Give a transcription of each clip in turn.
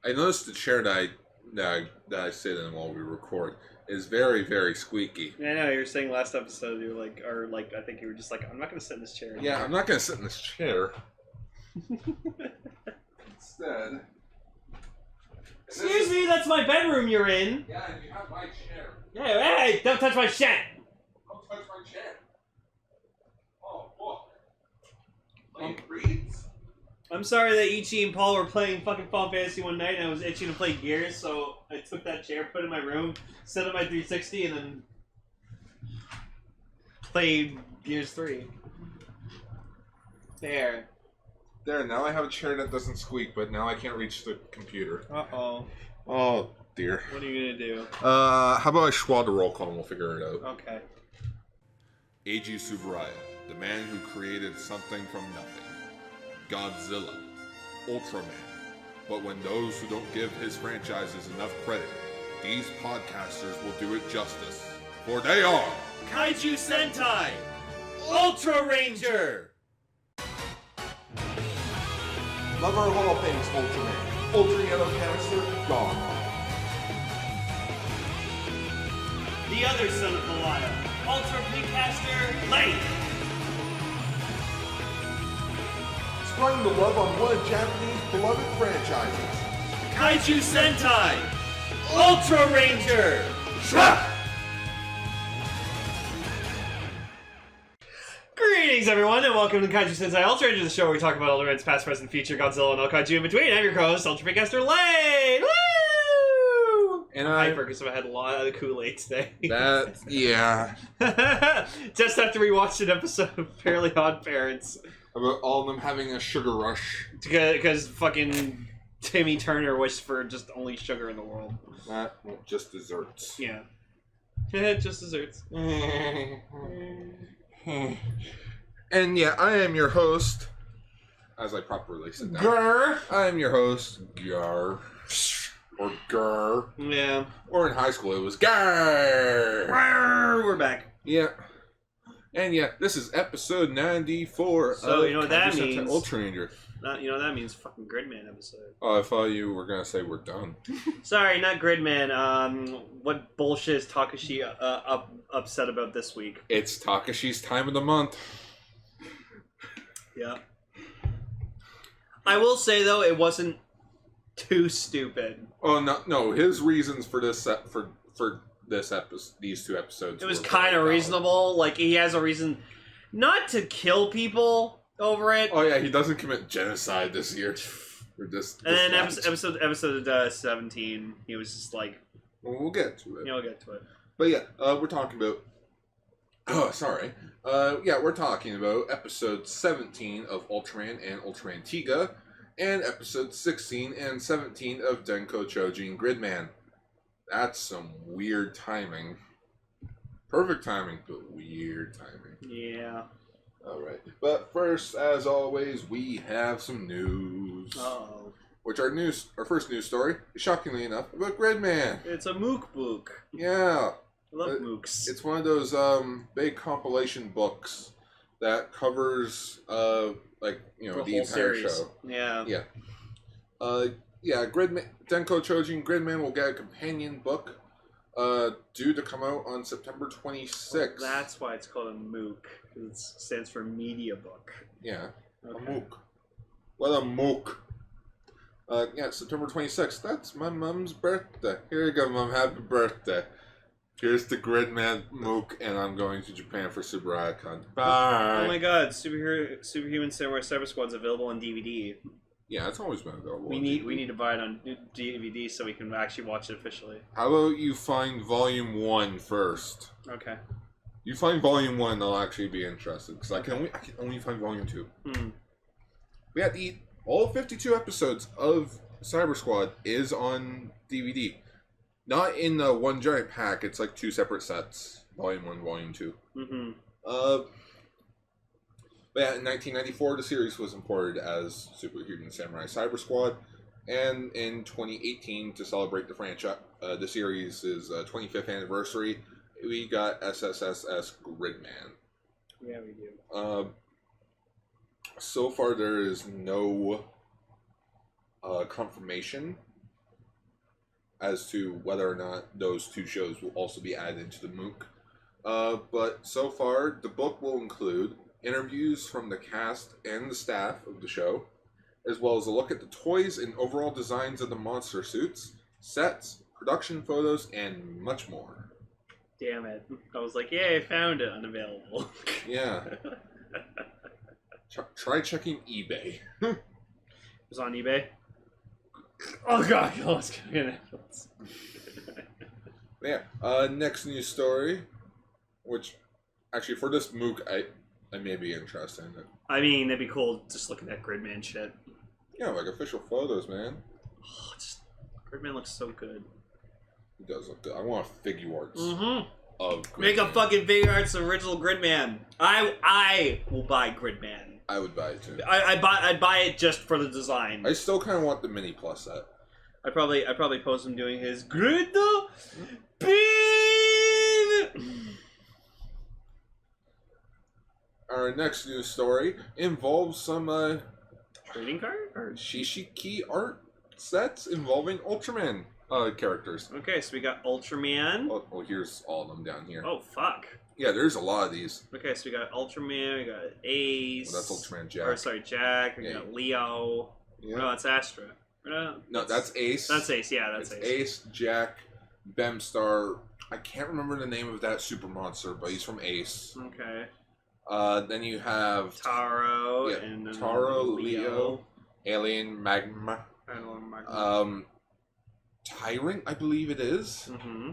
I noticed the chair that I sit in while we record is very, very squeaky. Yeah, I know. You were saying last episode, you were like, I think you were just like, I'm not going to sit in this chair anymore. Yeah, I'm not going to sit in this chair. Instead... Excuse me, that's my bedroom you're in. Yeah, and you have my chair. Yeah, hey, don't touch my shit. Don't touch my chair. Oh, look. Playing reeds? I'm sorry that Ichi and Paul were playing fucking Final Fantasy one night and I was itching to play Gears, so I took that chair, put it in my room, set up my 360, and then played Gears 3. There, now I have a chair that doesn't squeak, but now I can't reach the computer. Uh-oh. Oh, dear. What are you gonna do? How about I schwa the roll call and we'll figure it out. Okay. Eiji Tsuburaya, the man who created something from nothing. Godzilla, Ultraman. But when those who don't give his franchises enough credit, these podcasters will do it justice. For they are Kaiju Sentai Ultraranger! Love our Hall of Fame's Ultraman. Ultra Yellow Canister, gone. The other son of Belial, Ultra Pinkcaster, Lane! Spreading the love on one of Japanese beloved franchises. Kaiju Sentai Ultraranger! Shwa! Greetings, everyone, and welcome to Kaiju Sentai Ultraranger, the show where we talk about Ultraman's past, present, future, Godzilla, and all kaiju in between. I'm your co-host, Ultra Pinkcaster Lane! Woo! And I'm hyper because I had a lot of the Kool-Aid today. that. Yeah. Just after we watched an episode of Fairly Odd Parents. About all of them having a sugar rush. Because fucking Timmy Turner wished for just only sugar in the world. That, well, just desserts. Yeah. Just desserts. And yeah, I am your host, as I properly said that. Grr! I am your host, Gar. Or Grr. Yeah. Or in high school it was Gar. Grr! We're back. Yeah. And yeah, this is episode 94 So, of you know what that Kaiju Sentai means? Ultraranger. You know, that means fucking Gridman episode. Oh, I thought you were going to say we're done. Sorry, not Gridman. What bullshit is Takeshi upset about this week? It's Takeshi's time of the month. Yeah. I will say, though, it wasn't too stupid. Oh, no, his reasons for this for this episode, these two episodes. It was kind of reasonable. Like, he has a reason not to kill people over it. Oh yeah, he doesn't commit genocide this year. Or this. And then last. episode 17, he was just like, Well, we'll get to it. yeah, we'll get to it. But yeah, we're talking about. Oh, sorry. Yeah, we're talking about episode 17 of Ultraman and Ultraman Tiga, and episode 16 and 17 of Denkou Choujin Gridman. That's some weird timing. Perfect timing, but weird timing. Yeah. Alright. But first, as always, we have some news. Uh-oh. Which our first news story is, shockingly enough, about Gridman. It's a mook book. Yeah. I love mooks. It's one of those big compilation books that covers the entire series. show. Yeah. Yeah. Gridman, Denkou Choujin Gridman will get a companion book due to come out on September 26th. Well, that's why it's called a mook. It stands for media book. Yeah. Okay. A mook. What a mook. September 26th. That's my mom's birthday. Here you go, Mom. Happy birthday. Here's the Gridman mook, and I'm going to Japan for SubaraCon. Bye. Oh my god, Superhuman Samurai Cyber Squad's available on DVD. Yeah, it's always been available. We need to buy it on DVD so we can actually watch it officially. How about you find Volume 1 first? Okay. You find Volume 1, I'll actually be interested, because I can only find Volume 2. We had to eat all 52 episodes of Cyber Squad is on DVD. Not in the one giant pack, it's like two separate sets. Volume 1, Volume 2. Mm-hmm. But yeah, in 1994, the series was imported as Superhuman Samurai Cyber Squad. And in 2018, to celebrate the franchise, the series' 25th anniversary, we got SSSS Gridman. Yeah, we do. So far, there is no confirmation as to whether or not those two shows will also be added into the MOOC. But so far, the book will include interviews from the cast and the staff of the show, as well as a look at the toys and overall designs of the monster suits, sets, production photos, and much more. Damn it. I was like, yeah, I found it. Unavailable. Yeah. Try checking eBay. It was on eBay. Oh god, I was gonna Yeah. Next news story, which actually for this MOOC, I may be interested in it. I mean, it'd be cool just looking at Gridman shit. Yeah, like official photos, man. Oh, Gridman looks so good. He does look good. I want figure arts Mm-hmm. of Gridman. Make a fucking figure arts original Gridman. I will buy Gridman. I would buy it too. I'd buy it just for the design. I still kind of want the mini plus set. I'd probably post him doing his Grid beam. Our next news story involves some Trading card? Or... Shishiki art sets involving Ultraman characters. Okay, so we got Ultraman. Oh, here's all of them down here. Oh, fuck. Yeah, there's a lot of these. Okay, so we got Ultraman, we got Ace. Well, that's Ultraman Jack. Or, sorry, Jack. We got Leo. Yeah. No, that's Astra. No, that's Ace. That's Ace, yeah, that's Ace. Ace, Jack, Bemstar. I can't remember the name of that super monster, but he's from Ace. Okay. Then you have Taro and Taro, Leo, Alien, Magma, Tyrant, I believe it is. Mm-hmm.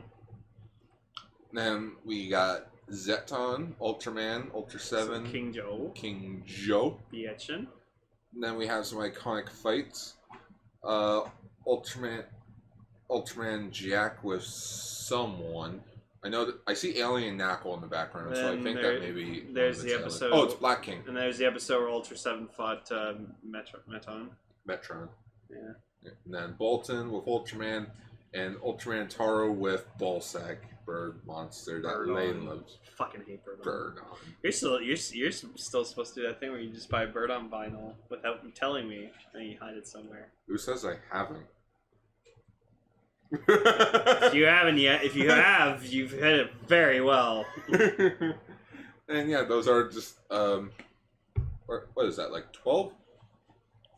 Then we got Zeton, Ultraman, Ultra 7, King Joe. Bietchin. Then we have some iconic fights. Ultraman Jack with someone. I know that I see Alien Knuckle in the background, so I think that maybe there's the episode. Oh, it's Black King. And there's the episode where Ultra 7 fought Metron. Yeah. And then Bolton with Ultraman, and Ultraman Taro with Ballsack, bird monster that Lane loves. Fucking hate Bird. Bird on. You're still supposed to do that thing where you just buy Bird on vinyl without telling me, and you hide it somewhere. Who says I haven't? If you haven't yet, if you have, you've hit it very well. And yeah, those are just what is that, like 12?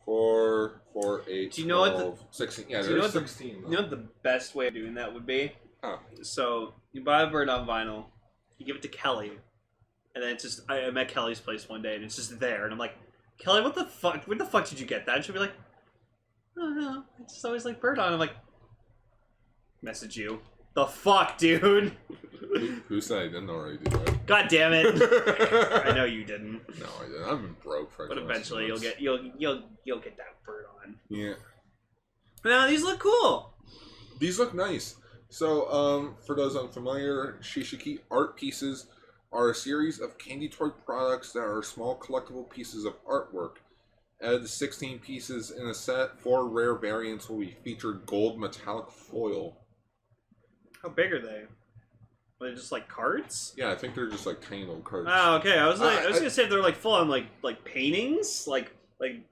4, 8, do you know 12, what 16. Yeah, do you know there's what 16. You know what the best way of doing that would be? Oh. So you buy a Bird on vinyl, you give it to Kelly, and then it's just I met Kelly's place one day and it's just there, and I'm like, Kelly, what the fuck? Where the fuck did you get that? And she'll be like, oh no, I just always like Bird on. I'm like, message you. The fuck, dude? Who said I didn't already do that? God damn it! I know you didn't. No, I didn't. I've been broke for. But eventually, you'll get that Bird on. Yeah. Now these look cool. These look nice. So, for those unfamiliar, Shishiki art pieces are a series of candy toy products that are small collectible pieces of artwork. Out of the 16 pieces in a set, 4 rare variants will be featured gold metallic foil. How big are they? Are they just like cards? Yeah, I think they're just like tiny little cards. Oh, okay. I was gonna say if they're like full on like paintings, like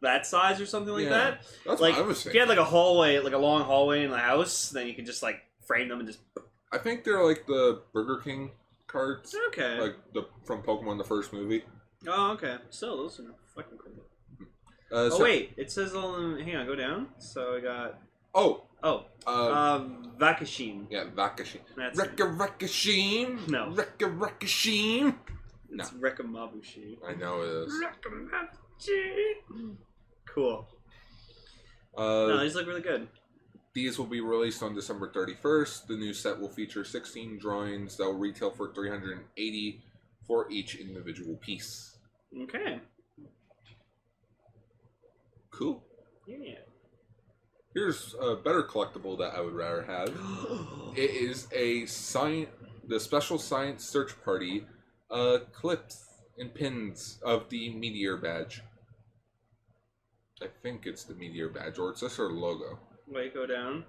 that size or something like that. That's like what I was thinking. If you had like a hallway, like a long hallway in the house, then you could just like frame them and just. I think they're like the Burger King cards. Okay. Like from Pokemon the first movie. Oh, okay. Still, those are fucking cool. So, wait, it says on. Hang on, go down. So I got. Vakashin. Yeah, Vakashin. That's Rekka-Rekka-Sheen? No. Rekka-Rekka-Sheen? No. It's Rekamabushi. I know it is. Rekamabushi. Cool. No, No, these look really good. These will be released on December 31st. The new set will feature 16 drawings that will retail for $380 for each individual piece. Okay. Cool. Yeah. Here's a better collectible that I would rather have. It is the Special Science Search Party clips and pins of the Meteor badge. I think it's the Meteor badge, or it's just her logo. Wait, go down.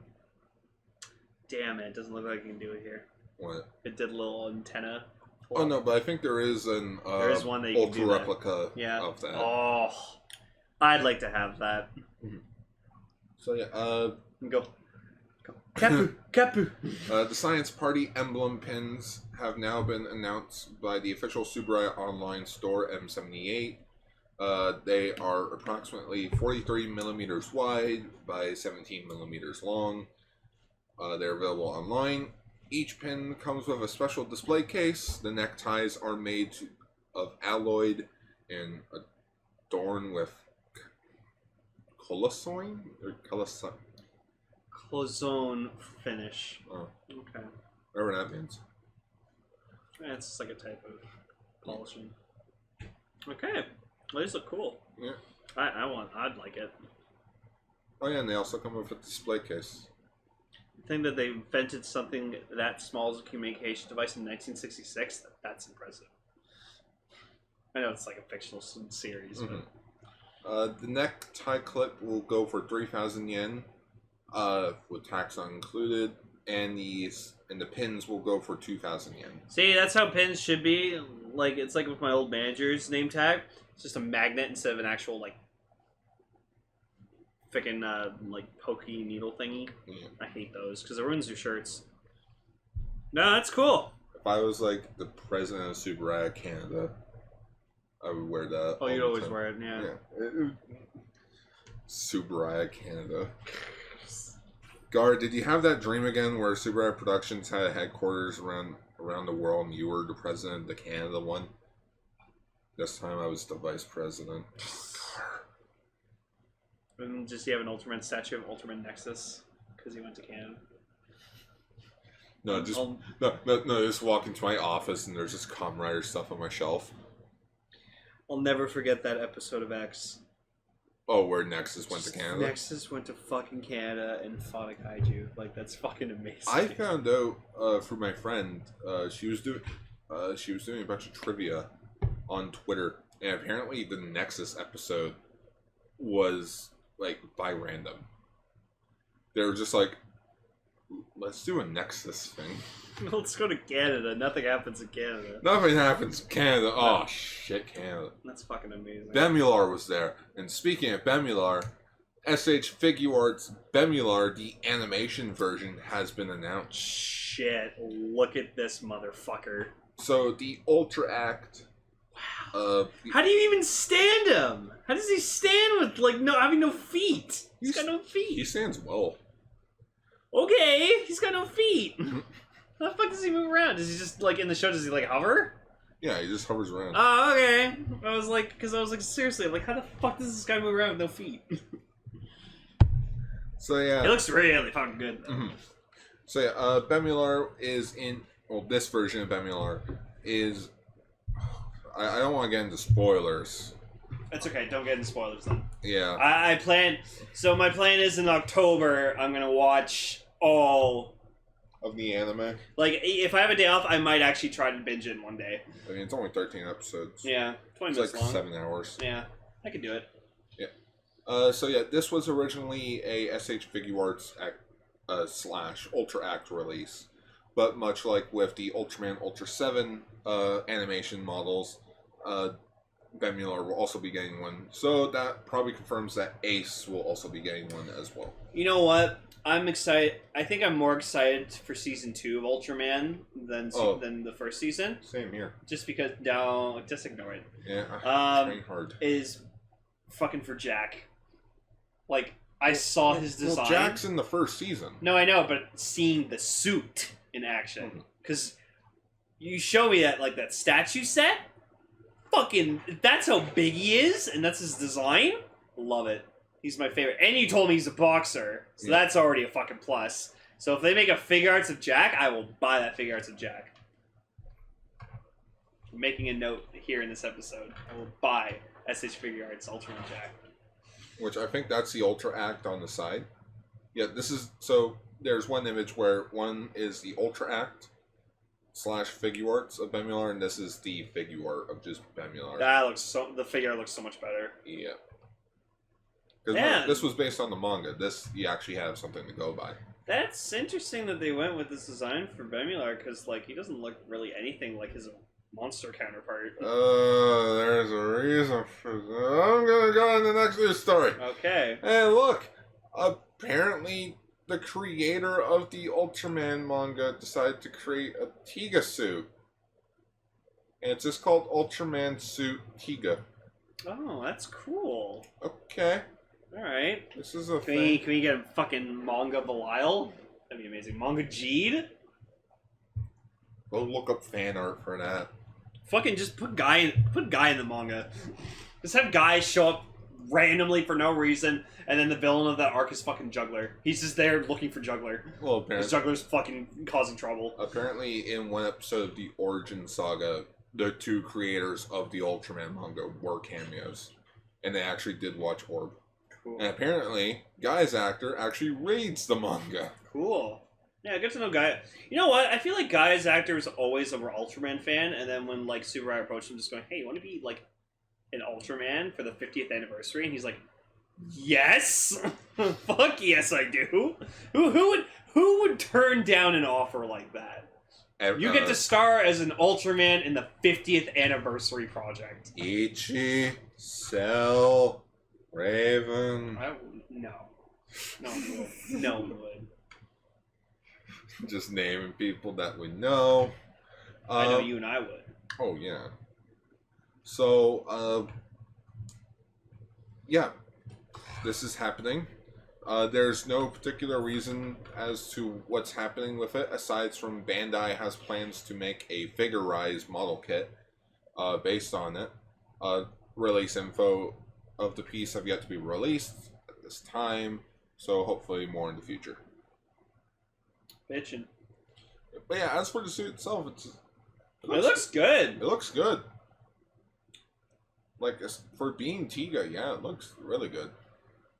Damn it, doesn't look like you can do it here. What? It did a little antenna. Oh no, but I think there is an there is one that you ultra can do replica of that. Oh, I'd like to have that. So yeah, Go. Kapu. The Science Party emblem pins have now been announced by the official Subaraya online store M78. They are approximately 43 millimeters wide by 17 millimeters long. They're available online. Each pin comes with a special display case. The neckties are made of alloyed and adorned with colosoin or colosoin. Clozone finish. Oh, Okay. whatever that means. Yeah, it's just like a type of polishing. Okay. Well, these look cool. Yeah. I'd like it. Oh yeah, and they also come with a display case. The thing that they invented something that small as a communication device in 1966, that's impressive. I know it's like a fictional series, but... The necktie clip will go for 3,000 yen, with tax not included, and the pins will go for 2,000 yen. See, that's how pins should be. Like, it's like with my old manager's name tag. It's just a magnet instead of an actual, like, freaking, like, pokey needle thingy. Yeah. I hate those, because it ruins your shirts. No, that's cool. If I was, like, the president of Subaraya Canada, I would wear that. Oh, you'd always wear it, yeah. Subaraya Canada. Gar, did you have that dream again where Subaraya Productions had a headquarters around the world and you were the president of the Canada one? This time I was the vice president. And just you have an Ultraman statue of Ultraman Nexus because he went to Canada. No, just walk into my office and there's just Kamen Rider stuff on my shelf. I'll never forget that episode of X. Oh, where Nexus went to Canada? Nexus went to fucking Canada and fought a kaiju. Like, that's fucking amazing. I found out through my friend, she was doing a bunch of trivia on Twitter, and apparently the Nexus episode was like by random. They were just like, let's do a Nexus thing. Let's go to Canada. Nothing happens in Canada. Nothing happens in Canada. Oh shit, Canada. That's fucking amazing. Bemular was there. And speaking of Bemular, SH Figuarts Bemular, the animation version, has been announced. Shit, look at this motherfucker. So the Ultra Act. Wow. How do you even stand him? How does he stand with having no feet? He's got no feet. He stands well. Okay, he's got no feet. How the fuck does he move around? Does he just, like, in the show, does he, like, hover? Yeah, he just hovers around. Oh, okay. I was like, seriously, I'm like, how the fuck does this guy move around with no feet? So, yeah. He looks really fucking good, though. Mm-hmm. So, yeah, Bemular is in... Well, this version of Bemular is... I don't want to get into spoilers. That's okay, don't get into spoilers, then. Yeah. I plan... So, my plan is in October, I'm gonna watch all... Of the anime? Like, if I have a day off, I might actually try to binge it one day. I mean, it's only 13 episodes. Yeah, 20 it's minutes like long. 7 hours. Yeah, I could do it. Yeah. So yeah, this was originally a SH Figuarts / Ultra Act release. But much like with the Ultraman Ultra 7 animation models, Bemular will also be getting one. So that probably confirms that Ace will also be getting one as well. You know what? I'm excited. I think I'm more excited for season 2 of Ultraman than the first season. Same here. Just because just ignore it. Yeah, train hard. Is fucking for Jack. Like, I saw his design. Well, Jack's in the first season. No, I know, but seeing the suit in action, because you show me that statue set. Fucking, that's how big he is, and that's his design. Love it. He's my favorite. And you told me he's a boxer, so that's already a fucking plus. So if they make a figure arts of Jack, I will buy that figure arts of Jack. I'm making a note here in this episode. I will buy SH Figure Arts Ultraman Jack. Which I think that's the Ultra Act on the side. Yeah, this is... So, there's one image where one is the Ultra Act / Figuarts of Bemular, and this is the figure art of just Bemular. The figure looks so much better. Yeah. Because this was based on the manga. This, you actually have something to go by. That's interesting that they went with this design for Bemular, because, he doesn't look really anything like his monster counterpart. There's a reason for that. I'm gonna go on the next news story. Okay. And look, apparently the creator of the Ultraman manga decided to create a Tiga suit. And it's just called Ultraman Suit Tiga. Oh, that's cool. Okay. Alright. This is a Can we get a fucking manga Belial? That'd be amazing. Manga Jeed? Go look up fan art for that. Fucking just put guy in the manga. Just have guys show up randomly for no reason, and then the villain of that arc is fucking Juggler. He's just there looking for Juggler. Well, Because Juggler's fucking causing trouble. apparently in one episode of the Origin Saga, the two creators of the Ultraman manga were cameos. And they actually did watch Orb. Cool. And apparently, Guy's actor actually reads the manga. Cool. Yeah, good to know Guy. You know what? I feel like Guy's actor was always a Ultraman fan, and then when like Super Rai approached him, just going, "Hey, you want to be like an Ultraman for the 50th anniversary?" And he's like, "Yes, fuck yes, I do." Who would turn down an offer like that? You get to star as an Ultraman in the 50th anniversary project. Ichi, Cell, Raven. No one would. No one would. Just naming people that we know. I know you and I would. Oh, yeah. So, yeah. This is happening. There's no particular reason as to what's happening with it, aside from Bandai has plans to make a figure-rise model kit based on it. Release info of the piece have yet to be released at this time, so hopefully more in the future. Bitchin'. But yeah, as for the suit itself, It looks good. It looks good. Like, for being Tiga, yeah, it looks really good.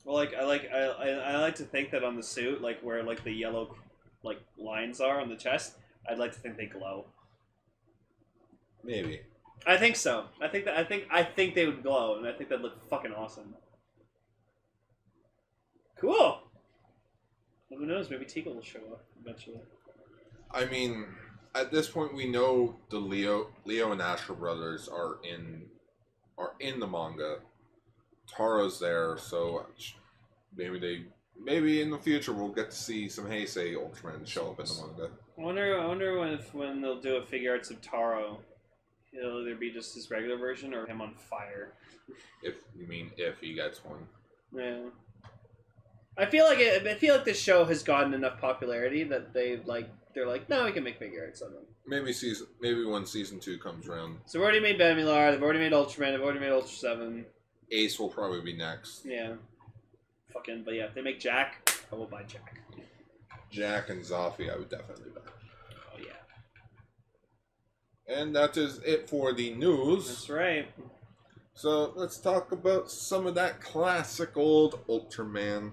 Well, I like to think that on the suit, like where like the yellow like lines are on the chest, I'd like to think they glow. Maybe. I think so. I think they would glow, and I think that'd look fucking awesome. Cool. Well, who knows? Maybe Tiga will show up eventually. I mean, at this point, we know the Leo and Asher brothers are in the manga. Taro's there, so maybe in the future we'll get to see some Heisei Ultraman show up in the manga. I wonder when they'll do a figure arts of Taro, it'll either be just his regular version or him on fire. If he gets one. Yeah. I feel like this show has gotten enough popularity that they're like, no, we can make figure arts of them. Maybe when season 2 comes around. So we've already made Bamilar, they've already made Ultraman, they've already made Ultra 7. Ace will probably be next. Yeah. But yeah, if they make Jack, I will buy Jack. Jack and Zafi, I would definitely buy. Oh yeah. And that is it for the news. That's right. So let's talk about some of that classic old Ultraman.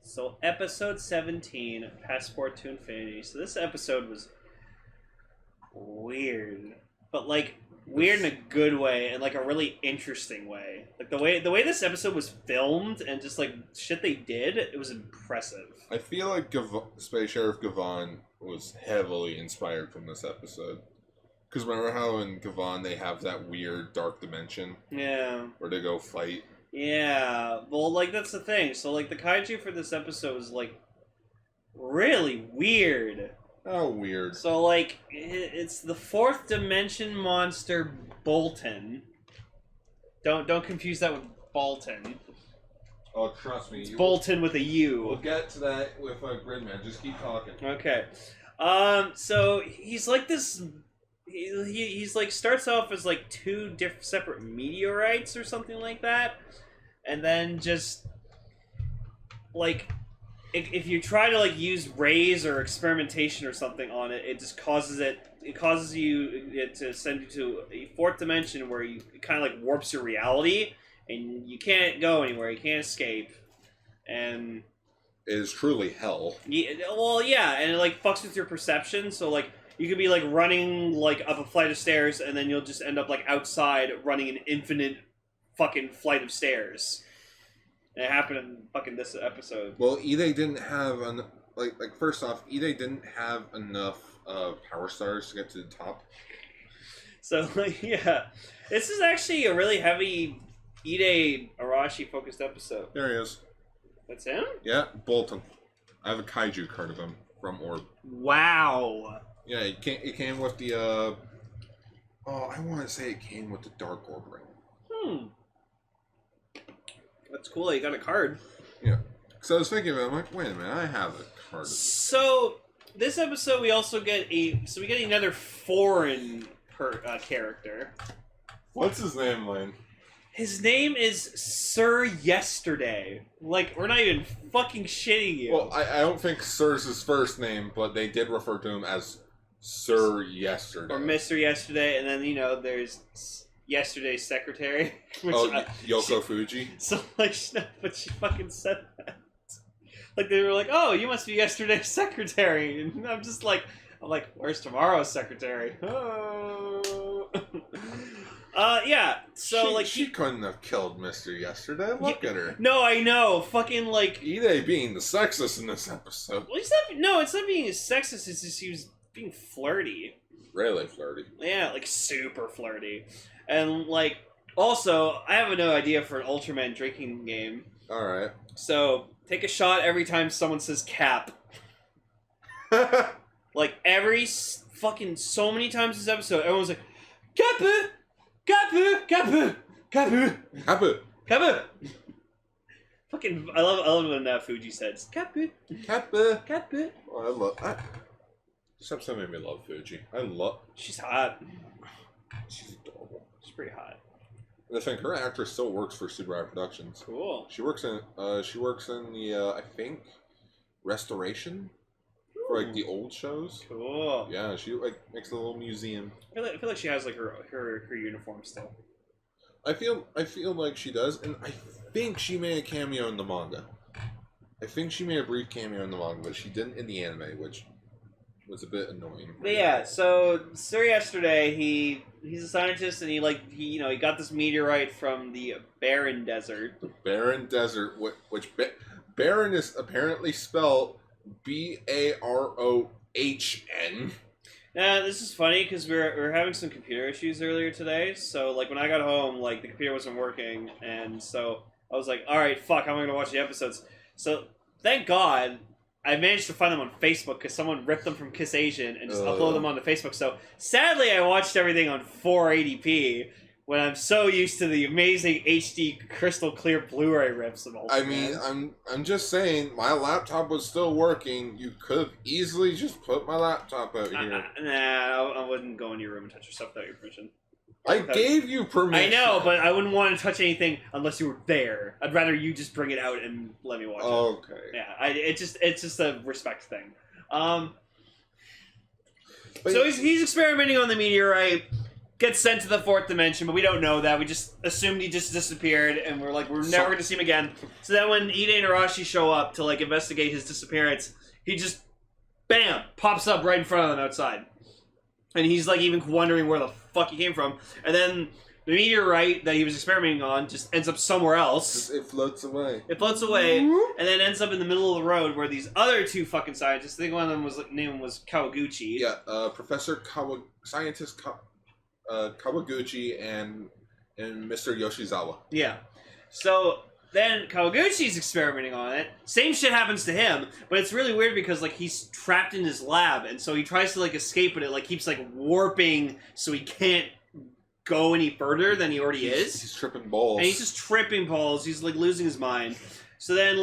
So episode 17, Passport to Infinity. So this episode was weird, but like weird in a good way and like a really interesting way. Like the way this episode was filmed and just like shit they did, it was impressive. I feel like Space Sheriff Gavon was heavily inspired from this episode. Because remember how in Gavon they have that weird dark dimension? Yeah. Where they go fight? Yeah. Well, like, that's the thing. So, like, the kaiju for this episode was, like, really weird. Oh, weird. So, like, it's the fourth dimension monster Bolton. Don't confuse that with Bolton. Oh, trust me. It's Bolton with a U. We'll get to that with Gridman. Just keep talking. Okay. So he's like this. He's like starts off as like two separate meteorites or something like that, and then just like if you try to like use rays or experimentation or something on it, it just causes it causes you to send you to a fourth dimension where it kind of like warps your reality and you can't go anywhere, you can't escape, and it is truly hell. yeah, well, yeah, and it like fucks with your perception. So like you could be like running like up a flight of stairs, and then you'll just end up like outside running an infinite fucking flight of stairs. And it happened in fucking this episode. Well, Ide didn't have first off, Ide didn't have enough power stars to get to the top. So yeah, this is actually a really heavy Ide Arashi focused episode. There he is. That's him? Yeah, Bolton. I have a kaiju card of him from Orb. Wow. Yeah, it came with the I want to say it came with the Dark Orb ring. That's cool. You got a card. Yeah. So I was thinking about it, I'm like, wait a minute, I have a card. So this episode we also get another foreign character. What's his name, Lane? His name is Sir Yesterday. Like, we're not even fucking shitting you. Well, I don't think Sir's his first name, but they did refer to him as Sir Yesterday. Or Mr. Yesterday, and then, there's Yesterday's secretary. Which, Yoko Fuji. So, but she fucking said that. Like, they were like, oh, you must be Yesterday's secretary. And I'm like, where's tomorrow's secretary? Oh. Yeah, so, She couldn't have killed Mr. Yesterday. Look at her. No, I know. Fucking, Ide being the sexist in this episode. Well, it's not being sexist, it's just he was being flirty. Really flirty. Yeah, super flirty. And, also, I have no idea for an Ultraman drinking game. Alright. So, take a shot every time someone says cap. Every fucking so many times this episode, everyone's like, Kapu! Kapu! Kapu! Kapu! Kapu! Kapu! Fucking, I love when Fuji says, Kapu! Kapu! Kapu! Oh, this episode made me love Fuji. She's hot. She's adorable. She's pretty hot. And I think her actress still works for Subaru Productions. Cool. She works in the I think restoration for the old shows. Cool. Yeah, she makes a little museum. I feel like she has her uniform still. I feel like she does, and I think she made a cameo in the manga. I think she made a brief cameo in the manga, but she didn't in the anime, which was a bit annoying. But yeah, so Sir Yesterday, he's a scientist, and he got this meteorite from the Barren Desert. The Barren Desert, which Barren is apparently spelled Barohn. Now, this is funny because we were having some computer issues earlier today. So when I got home, the computer wasn't working, and so I was like, all right, fuck, I'm gonna watch the episodes. So thank God I managed to find them on Facebook because someone ripped them from Kiss Asian and just uploaded them onto Facebook. So sadly, I watched everything on 480p when I'm so used to the amazing HD crystal clear Blu-ray rips of all. I mean, I'm just saying, my laptop was still working. You could have easily just put my laptop out here. Nah, I wouldn't go in your room and touch your stuff without your permission. I gave you permission. I know, but I wouldn't want to touch anything unless you were there. I'd rather you just bring it out and let me watch it. Okay. Yeah, it's just a respect thing. But so he's experimenting on the meteorite. Gets sent to the fourth dimension, but we don't know that. We just assumed he just disappeared, and we're never going to see him again. So then when Ide and Arashi show up to investigate his disappearance, he just, bam, pops up right in front of them outside. And he's even wondering where the fuck he came from. And then the meteorite that he was experimenting on just ends up somewhere else. It floats away. It floats away, and then ends up in the middle of the road where these other two fucking scientists, I think one of them name was Kawaguchi. Yeah, Professor Scientist Kawaguchi and Mr. Yoshizawa. Yeah. So then Kawaguchi's experimenting on it. Same shit happens to him, but it's really weird because he's trapped in his lab, and so he tries to escape, but it keeps warping so he can't go any further than he already is. He's tripping balls. And he's just tripping balls. He's losing his mind. So then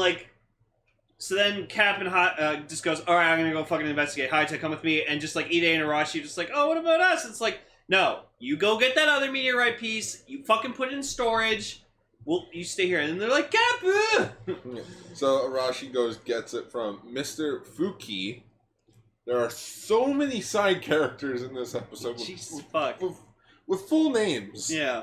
Cap and just goes, all right, I'm gonna go fucking investigate. Hi, come with me. And just Ide and Arashi are just oh, what about us? It's no, you go get that other meteorite piece. You fucking put it in storage. You stay here. And they're like, Kapu! So Arashi gets it from Mr. Fuki. There are so many side characters in this episode with full names. Yeah.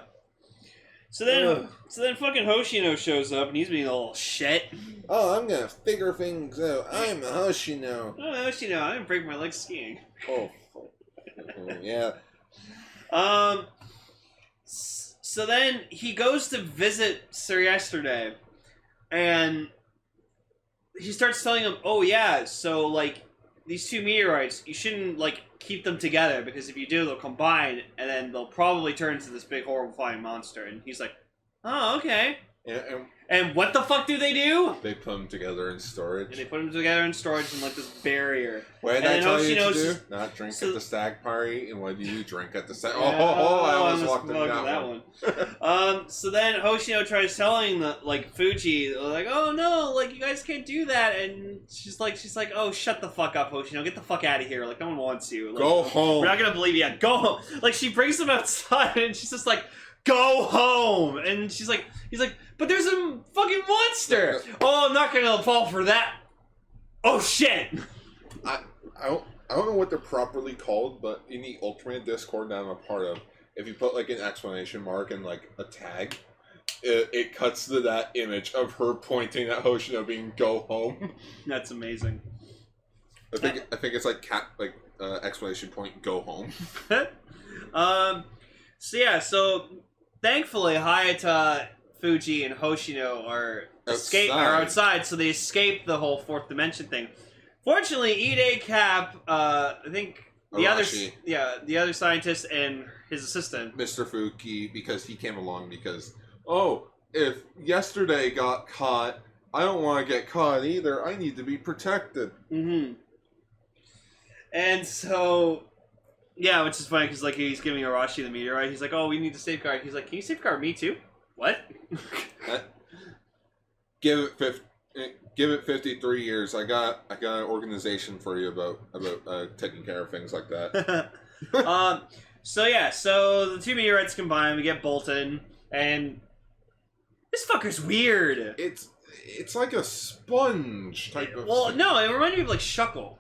So then fucking Hoshino shows up and he's being a little shit. Oh, I'm gonna figure things out. I'm a Hoshino. Oh, Hoshino, I'm gonna break my leg skiing. Oh, yeah. So then he goes to visit Sir Yesterday, And he starts telling him, oh yeah, so like these two meteorites, you shouldn't like keep them together because if you do, they'll combine and then they'll probably turn into this big horrible flying monster. And he's like, oh, okay. And what the fuck do? They put them together in storage. And they put them together in storage in like this barrier. What did I tell you to do? Just, not drink at the stag party. And what do you drink at the stag? Yeah, I almost walked into that one. So then Hoshino tries telling the like Fuji, like, oh no, like you guys can't do that. And she's like, oh shut the fuck up, Hoshino, get the fuck out of here. Like no one wants you. Like, go home. We're not gonna believe you. Yeah, go home. Like she brings him outside and she's just like, go home. And he's like, but there's a fucking monster. Oh, I'm not gonna fall for that. Oh shit. I don't know what they're properly called, but in the Ultraman Discord that I'm a part of, if you put like an exclamation mark and like a tag, it cuts to that image of her pointing at Hoshino being go home. That's amazing. I think it's like exclamation point go home. So yeah, so thankfully Hayata, Fuji, and Hoshino are outside, so they escape the whole fourth dimension thing. Fortunately, Ide, Cap, I think the other scientist and his assistant, Mr. Fuki, because he came along because if yesterday got caught, I don't want to get caught either. I need to be protected. Mm-hmm. And so, yeah, which is funny because like he's giving Arashi the meteorite. He's like, "Oh, we need to safeguard." He's like, "Can you safeguard me too?" What? Give it 53 years. I got an organization for you about taking care of things like that. So yeah, so the two meteorites combine, we get Bolton, and this fucker's weird. It's like a sponge type of. Well, no, it reminded me of like Shuckle.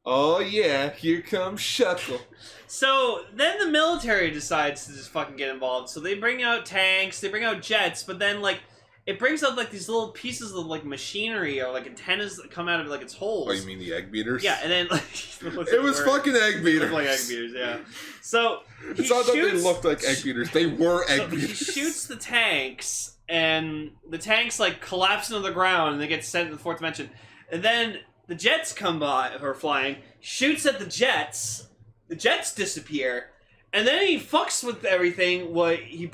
Oh yeah, here comes Shuckle. So then the military decides to just fucking get involved. So they bring out tanks, they bring out jets, but then like it brings out like these little pieces of like machinery or like antennas that come out of like its holes. Oh, you mean the egg beaters? Yeah, and then like it was fucking egg beaters. Like egg beaters, yeah. So it's not that they looked like egg beaters; they were egg beaters. He shoots the tanks, and the tanks like collapse into the ground, and they get sent to the fourth dimension. And then the jets come by, or flying, shoots at the jets disappear, and then he fucks with everything. He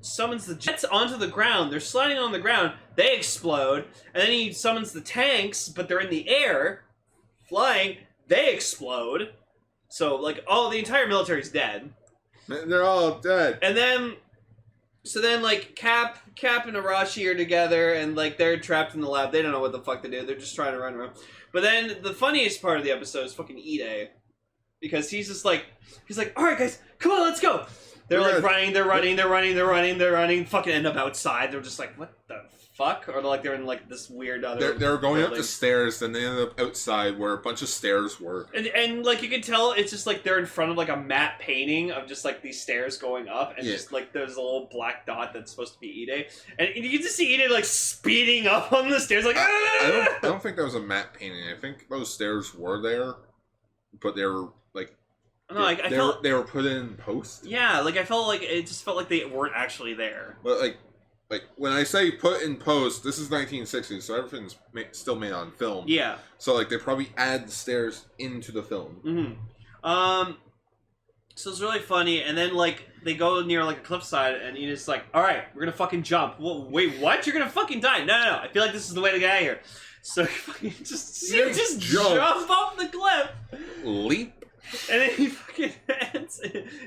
summons the jets onto the ground. They're sliding on the ground. They explode, and then he summons the tanks, but they're in the air, flying. They explode. So like, the entire military's dead. They're all dead. And then, like Cap and Arashi are together, and like they're trapped in the lab. They don't know what the fuck to do. They're just trying to run around. But then the funniest part of the episode is fucking Ide. Because he's just like, all right, guys, come on, let's go. They're like running, fucking end up outside. They're just like, what the fuck? Or like they're in like this weird other They're going building. up the stairs, then they end up outside where a bunch of stairs were. And like you can tell it's just like they're in front of like a matte painting of just like these stairs going up, and just like there's a little black dot that's supposed to be Ide. And you can just see Ide like speeding up on the stairs like I don't think that was a matte painting. I think those stairs were there, but they were like they were put in post. Yeah, like I felt like it just felt like they weren't actually there. But like when I say put in post, this is 1960s, so everything's still made on film. Yeah. So like they probably add the stairs into the film. Mm-hmm. So it's really funny, and then like they go near like a cliffside, and he's just like, "All right, we're gonna fucking jump." Well, wait, what? You're gonna fucking die? No. I feel like this is the way to get out of here. So you just jump off the cliff, leap. And then he fucking ends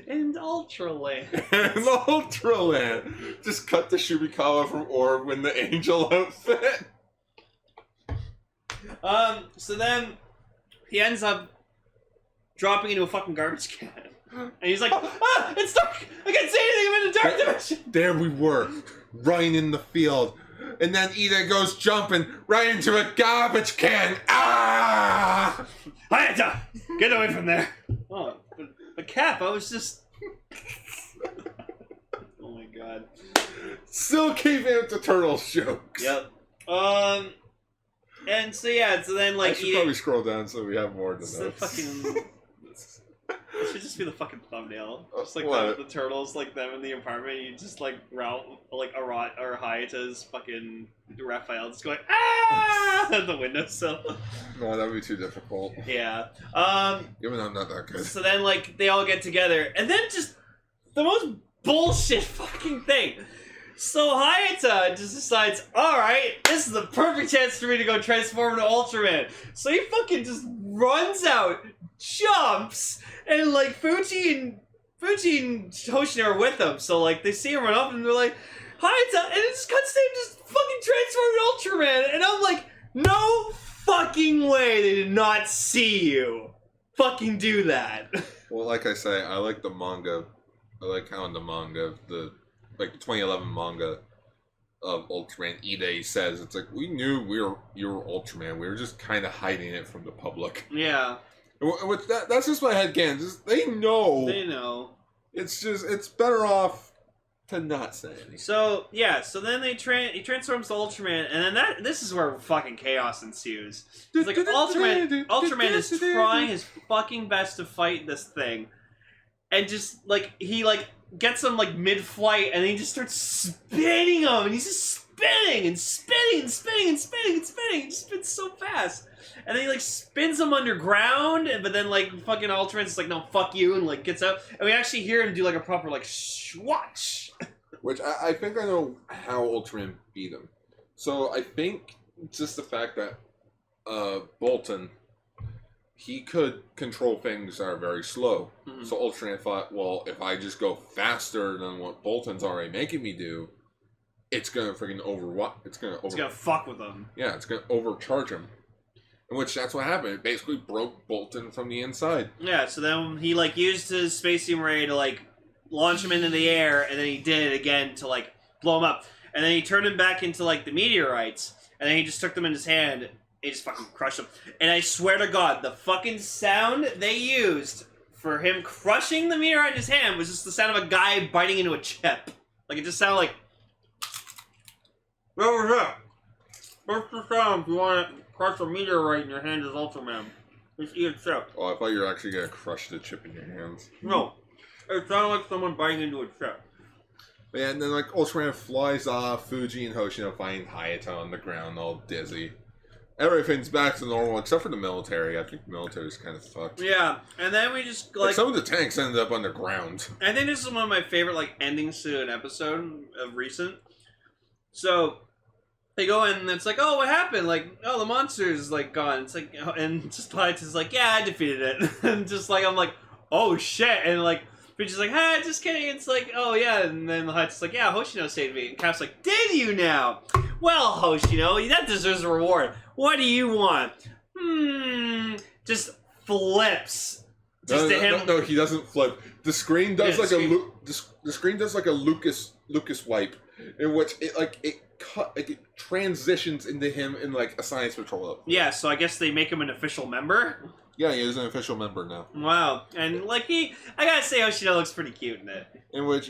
in Ultraland. In Ultraland. Just cut the Shubikawa from Orb in the angel outfit. So then he ends up dropping into a fucking garbage can. And he's like, it's dark! I can't see anything! I'm in a dark dimension! There we were, running in the field. And then Ida goes jumping right into a garbage can. Ah! Hayata! Get away from there! Oh, but Cap, I was just... Oh my god. Still keeping up the Turtles jokes. Yep. And so yeah, so then like... I should probably scroll down so we have more than that. those. Fucking... This should just be the fucking thumbnail. Just like the turtles, like them in the apartment. You just like Ralph, like Arat or Hayata's fucking Raphael just going at the windowsill. No, that would be too difficult. Yeah. Even though I'm not that good. So then, like, they all get together, and then just the most bullshit fucking thing. So Hayata just decides, alright, this is the perfect chance for me to go transform into Ultraman. So he fucking just runs out, jumps, and like Fuji and Hoshino are with him. So like they see him run up and they're like, Hayata, and it just cuts to him just fucking transforming Ultraman. And I'm like, no fucking way they did not see you fucking do that. Well, like I say, I like the manga. I like how in the manga, the 2011 manga of Ultraman, Ide says, it's like, we knew you were Ultraman. We were just kind of hiding it from the public. Yeah. Which that's just my headcanon. They know. They know. It's just, it's better off to not say anything. So, yeah, so then he transforms to Ultraman, and then this is where fucking chaos ensues. It's like, Ultraman is trying his fucking best to fight this thing, and just, like, he, like, gets him, like, mid-flight, and then he just starts spinning him, and he's just spinning, and spinning, and spinning, and spinning, and spinning, he just spins so fast. And then he, like, spins him underground, but then, like, fucking Ultraman's like, no, fuck you, and, like, gets up. And we actually hear him do, like, a proper, like, swatch. Which I think I know how Ultraman beat him. So I think just the fact that Bolton, he could control things that are very slow. Mm-hmm. So Ultraman thought, well, if I just go faster than what Bolton's already making me do, it's gonna freaking it's gonna fuck with him. Yeah, it's gonna overcharge him. In which that's what happened. It basically broke Bolton from the inside. Yeah, so then he, like, used his Spacium Ray to, like, launch him into the air, and then he did it again to, like, blow him up. And then he turned him back into, like, the meteorites, and then he just took them in his hand, and he just fucking crushed them. And I swear to God, the fucking sound they used for him crushing the meteorite in his hand was just the sound of a guy biting into a chip. Like, it just sounded like... What was that? What's the sound if you want to crush a meteorite in your hand as Ultraman? Just eat a chip. Oh, I thought you were actually going to crush the chip in your hands. No. It sounded like someone biting into a chip. Yeah, and then, like, Ultraman flies off, Fuji and Hoshino find Hayata on the ground, all dizzy. Everything's back to normal, except for the military. I think the military's kind of fucked. Yeah, and then we just, like... some of the tanks ended up underground. I think this is one of my favorite, like, endings to an episode of recent. So, they go in, and it's like, oh, what happened? Like, oh, the monster's, like, gone. It's like, oh, and just Hayata's like, yeah, I defeated it. And just, like, I'm like, oh, shit. And, like... Fuji's like, hey, just kidding. It's like, oh, yeah. And then Hayata's like, yeah, Hoshino saved me. And Cap's like, did you now? Well, Hoshino, that deserves a reward. What do you want? Just flips. Just to him. No, he doesn't flip. The screen does the screen does like a Lucas wipe, in which it transitions into him in like a science patrol. Yeah, so I guess they make him an official member. Yeah, he is an official member now. Wow, and like I gotta say, Hoshino looks pretty cute in it. In which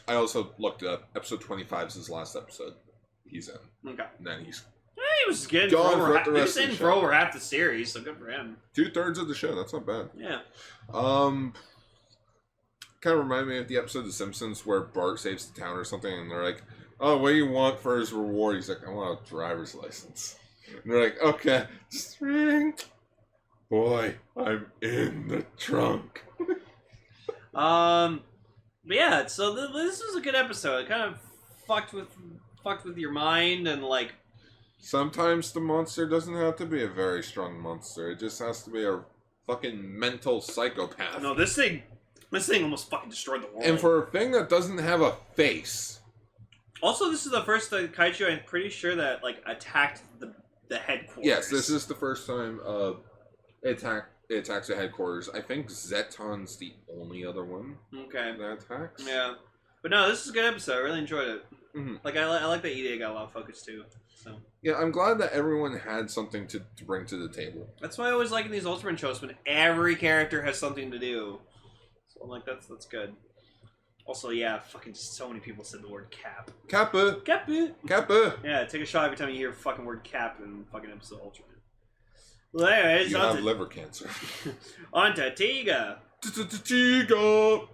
I also looked it up. Episode 25 is his last episode. He's in. Okay. And then he's... he was good for over half the series, so good for him. 2/3 of the show, that's not bad. Yeah. Kind of reminded me of the episode of The Simpsons where Bart saves the town or something, and they're like, oh, what do you want for his reward? He's like, I want a driver's license. And they're like, okay, string. Boy, I'm in the trunk. But yeah, so this was a good episode. It kind of fucked with your mind, and like... Sometimes the monster doesn't have to be a very strong monster. It just has to be a fucking mental psychopath. No, this thing almost fucking destroyed the world. And for a thing that doesn't have a face. Also, this is the first kaiju, I'm pretty sure, that like attacked the headquarters. Yes, this is the first time it attacks the headquarters. I think Zeton's the only other one. Okay. That attacks. Yeah, but no, this is a good episode. I really enjoyed it. Mm-hmm. Like I like that Ide got a lot of focus too. So yeah, I'm glad that everyone had something to bring to the table. That's why I always like in these Ultraman shows when every character has something to do. So I'm like, that's good. Also, yeah, fucking just so many people said the word cap. Kappa. Kappa. Kappa. Yeah, take a shot every time you hear fucking word cap in fucking episode of Ultraman. Well, anyways, you have liver cancer. On to Tiga. Tiga.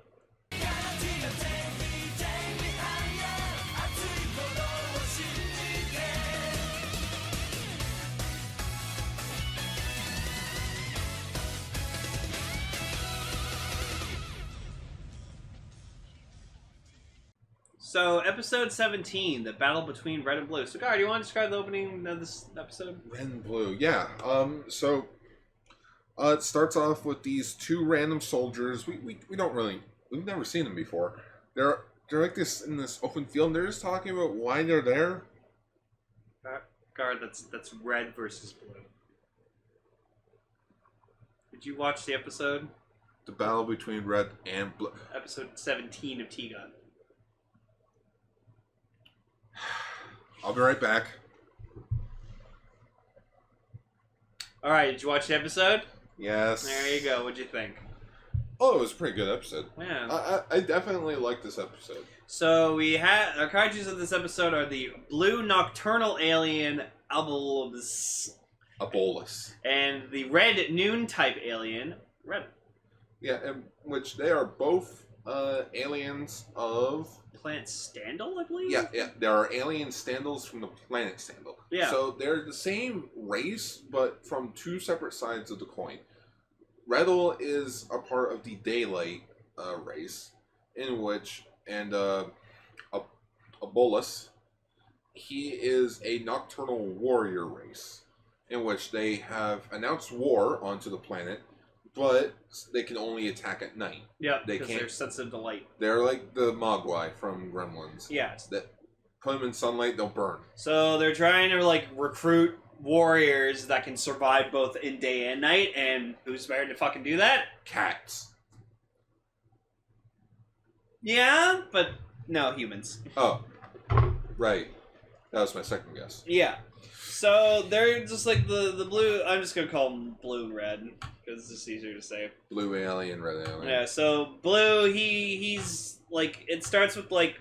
So, episode 17, the battle between Red and Blue. So, Gar, do you want to describe the opening of this episode? Red and blue, yeah. So it starts off with these two random soldiers. We don't really, we've never seen them before. They're like this in this open field. And they're just talking about why they're there. Gar, that's Red versus Blue. Did you watch the episode? The battle between Red and Blue. Episode 17 of Tiga. I'll be right back. Alright, did you watch the episode? Yes. There you go. What'd you think? Oh, it was a pretty good episode. Yeah. I definitely like this episode. So we had our kaijus of this episode are the blue nocturnal alien Abolus A bolus. and the red noon type alien Red. Yeah, and which they are both aliens of... Planet Standal, I believe? Yeah, there are alien Standals from the planet Standal. Yeah. So they're the same race, but from two separate sides of the coin. Redel is a part of the Daylight race, in which, and Abolus, he is a nocturnal warrior race, in which they have announced war onto the planet, but they can only attack at night. Yeah, They because can't- they're sensitive to light. They're like the Mogwai from Gremlins. Yeah. That put them in sunlight, they'll burn. So they're trying to like recruit warriors that can survive both in day and night, and who's better to fucking do that? Cats. Yeah, but no humans. Oh, right. That was my second guess. Yeah. So they're just like the blue. I'm just gonna call them blue and red because it's just easier to say. Blue alien, red alien. Yeah. So blue, he's like it starts with like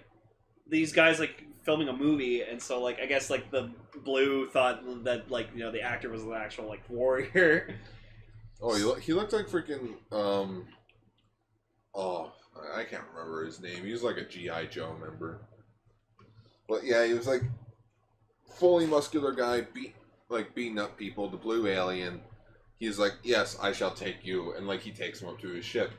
these guys like filming a movie, and so like I guess like the blue thought that like you know the actor was an actual like warrior. Oh, he looked like freaking oh, I can't remember his name. He was like a GI Joe member. But yeah, he was like fully muscular guy, beating up people. The blue alien. He's like, yes, I shall take you, and like he takes him up to his ship,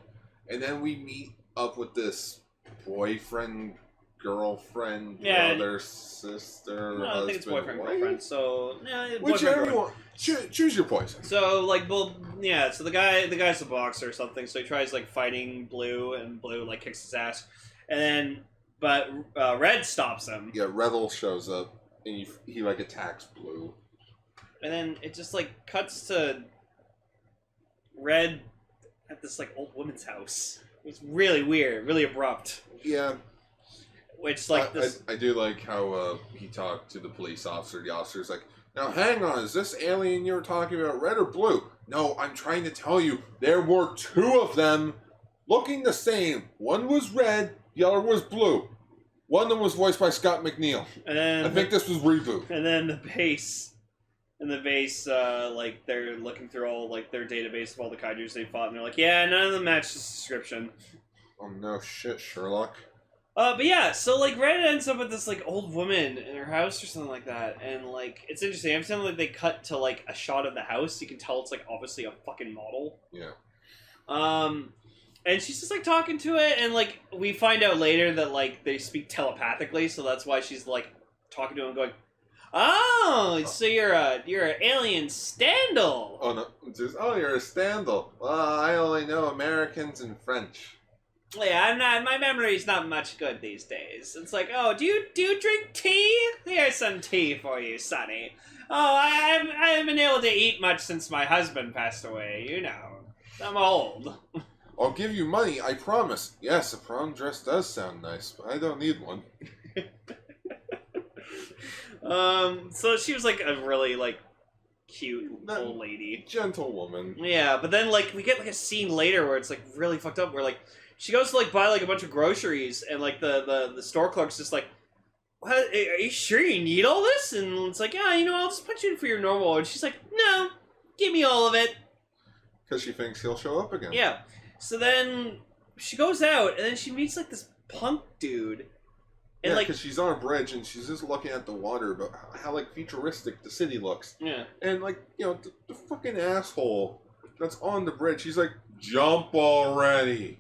and then we meet up with this boyfriend, girlfriend, Yeah. brother, sister, No, I husband, think it's boyfriend wife? girlfriend. So yeah, boyfriend, Whichever girlfriend. you want. Choose your poison. So like, well, yeah. So the guy's a boxer or something. So he tries like fighting Blue, and Blue like kicks his ass, and then Red stops him, Yeah, Redel shows up and he like attacks Blue. and then it just like cuts to Red at this like old woman's house. It was really weird, really abrupt. Yeah, Which like this. I do like how he talked to the police officer. The officer's like, "Now hang on, is this alien you were talking about red or blue?" "No, I'm trying to tell you, there were two of them, looking the same. One was red, the other was blue. One of them was voiced by Scott McNeil. And then I think this was reboot." And then the base, like they're looking through all like their database of all the kaijus they fought, and they're like, yeah, none of them match this description. Oh no, shit, Sherlock. But yeah, so like Red ends up with this like old woman in her house or something like that, and like it's interesting. Every time like they cut to like a shot of the house, you can tell it's like obviously a fucking model. Yeah. And she's just like talking to it, and like we find out later that like they speak telepathically, so that's why she's like talking to him, going, "Oh, so you're an alien Standal." Oh no, just, oh, you're a Standal. Well, I only know Americans and French. Yeah, I'm not. My memory's not much good these days. It's like, oh, do you drink tea? Here's some tea for you, Sonny. Oh, I haven't been able to eat much since my husband passed away. You know, I'm old. I'll give you money, I promise. Yes, a prom dress does sound nice, but I don't need one. So she was like a really like cute That- old lady. Gentlewoman. Yeah, but then like we get like a scene later where it's like really fucked up, where like she goes to like buy like a bunch of groceries, and like the store clerk's just like, "What? Are you sure you need all this?" And it's like, "Yeah, you know, I'll just put you in for your normal." And she's like, "No, give me all of it." Because she thinks he'll show up again. Yeah. So then she goes out, and then she meets like this punk dude. And Yeah, like, because she's on a bridge and she's just looking at the water about how like futuristic the city looks. yeah. And like, you know, the fucking asshole that's on the bridge, he's like, jump already.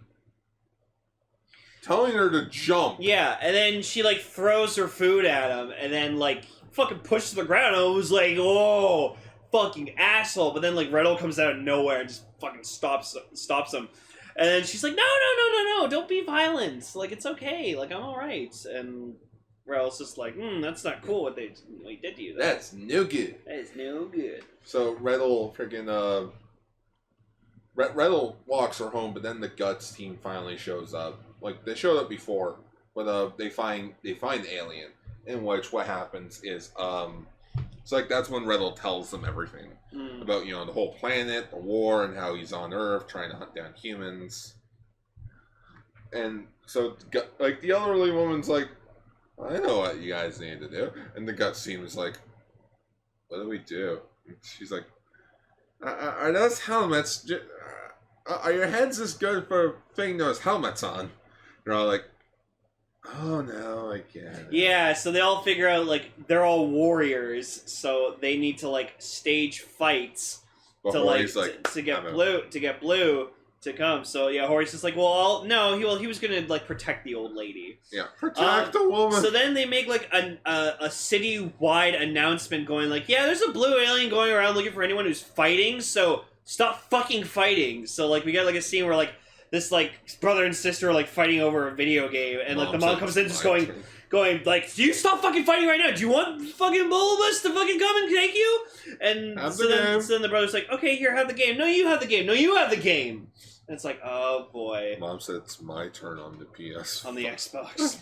Telling her to jump. Yeah, and then she like throws her food at him, and then like fucking pushes to the ground. And I was like, oh, fucking asshole. But then like Riddle comes out of nowhere and just fucking stops him. And then she's like, no, don't be violent. Like, it's okay. Like, I'm alright. And Riddle's just like, that's not cool what they did to you. That's no good. That is no good. So Riddle freaking Riddle walks her home, but then the Guts team finally shows up. Like, they showed up before, but they find the alien. In which what happens is it's like that's when Riddle tells them everything about, you know, the whole planet, the war, and how he's on Earth trying to hunt down humans. And so like the elderly woman's like, I know what you guys need to do. And the Guts team is like, what do we do? And she's like, are those helmets are your heads as good for putting those helmets on? They're all like, oh no, I get it. Yeah, so they all figure out like they're all warriors, so they need to like stage fights But to Hori's to get blue to come. So yeah, Hori's just like, well, he was gonna like protect the old lady. Yeah, protect the woman. So then they make like a city-wide announcement going like, yeah, there's a blue alien going around looking for anyone who's fighting. So stop fucking fighting. So like we get like a scene where like this like brother and sister are like fighting over a video game, and like the mom comes in just going like, do you stop fucking fighting right now? Do you want fucking Bulbous to fucking come and take you? And so then the brother's like, okay, here, have the game. No, you have the game. No, you have the game. And it's like, oh boy. Mom said it's my turn on the PS. On the Xbox.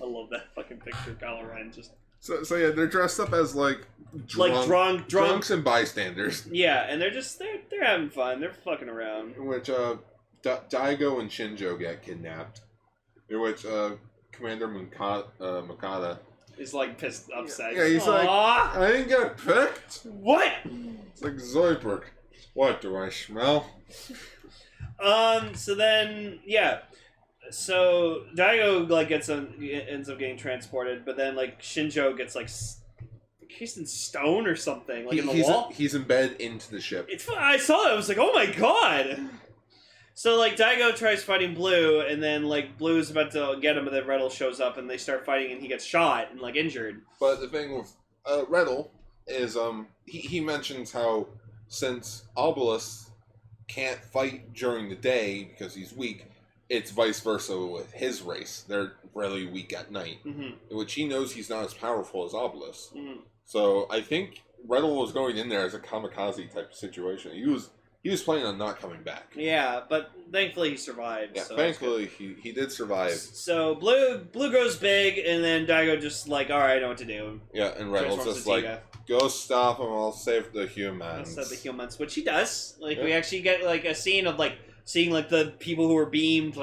I love that fucking picture, Kylo Ren just. So yeah, they're dressed up as like drunks and bystanders. Yeah, and they're having fun. They're fucking around. In which Daigo and Shinjo get kidnapped. In which Commander Makata is like pissed, upset. Yeah, he's like, I didn't get picked. What? It's like Zoidberg. What do I smell? So then, yeah. So Daigo like ends up getting transported, but then like Shinjo gets like encased in stone or something, like in the wall. He's embedded into the ship. I saw it. I was like, oh my god. So like Daigo tries fighting Blue, and then like Blue's about to get him, and then Riddle shows up, and they start fighting, and he gets shot and like injured. But the thing with Riddle is he mentions how since Obelisk can't fight during the day because he's weak, it's vice versa with his race. They're really weak at night, in which he knows he's not as powerful as Obelisk. So I think Riddle was going in there as a kamikaze type of situation. He was planning on not coming back. Yeah, but thankfully he survived. Yeah, so thankfully he did survive. So Blue grows big, and then Daigo just like, all right, I know what to do. Yeah, and Riddle's just like, go stop him, I'll save the humans. I'll save the humans, which he does. Like, we actually get like a scene of like seeing like the people who were beamed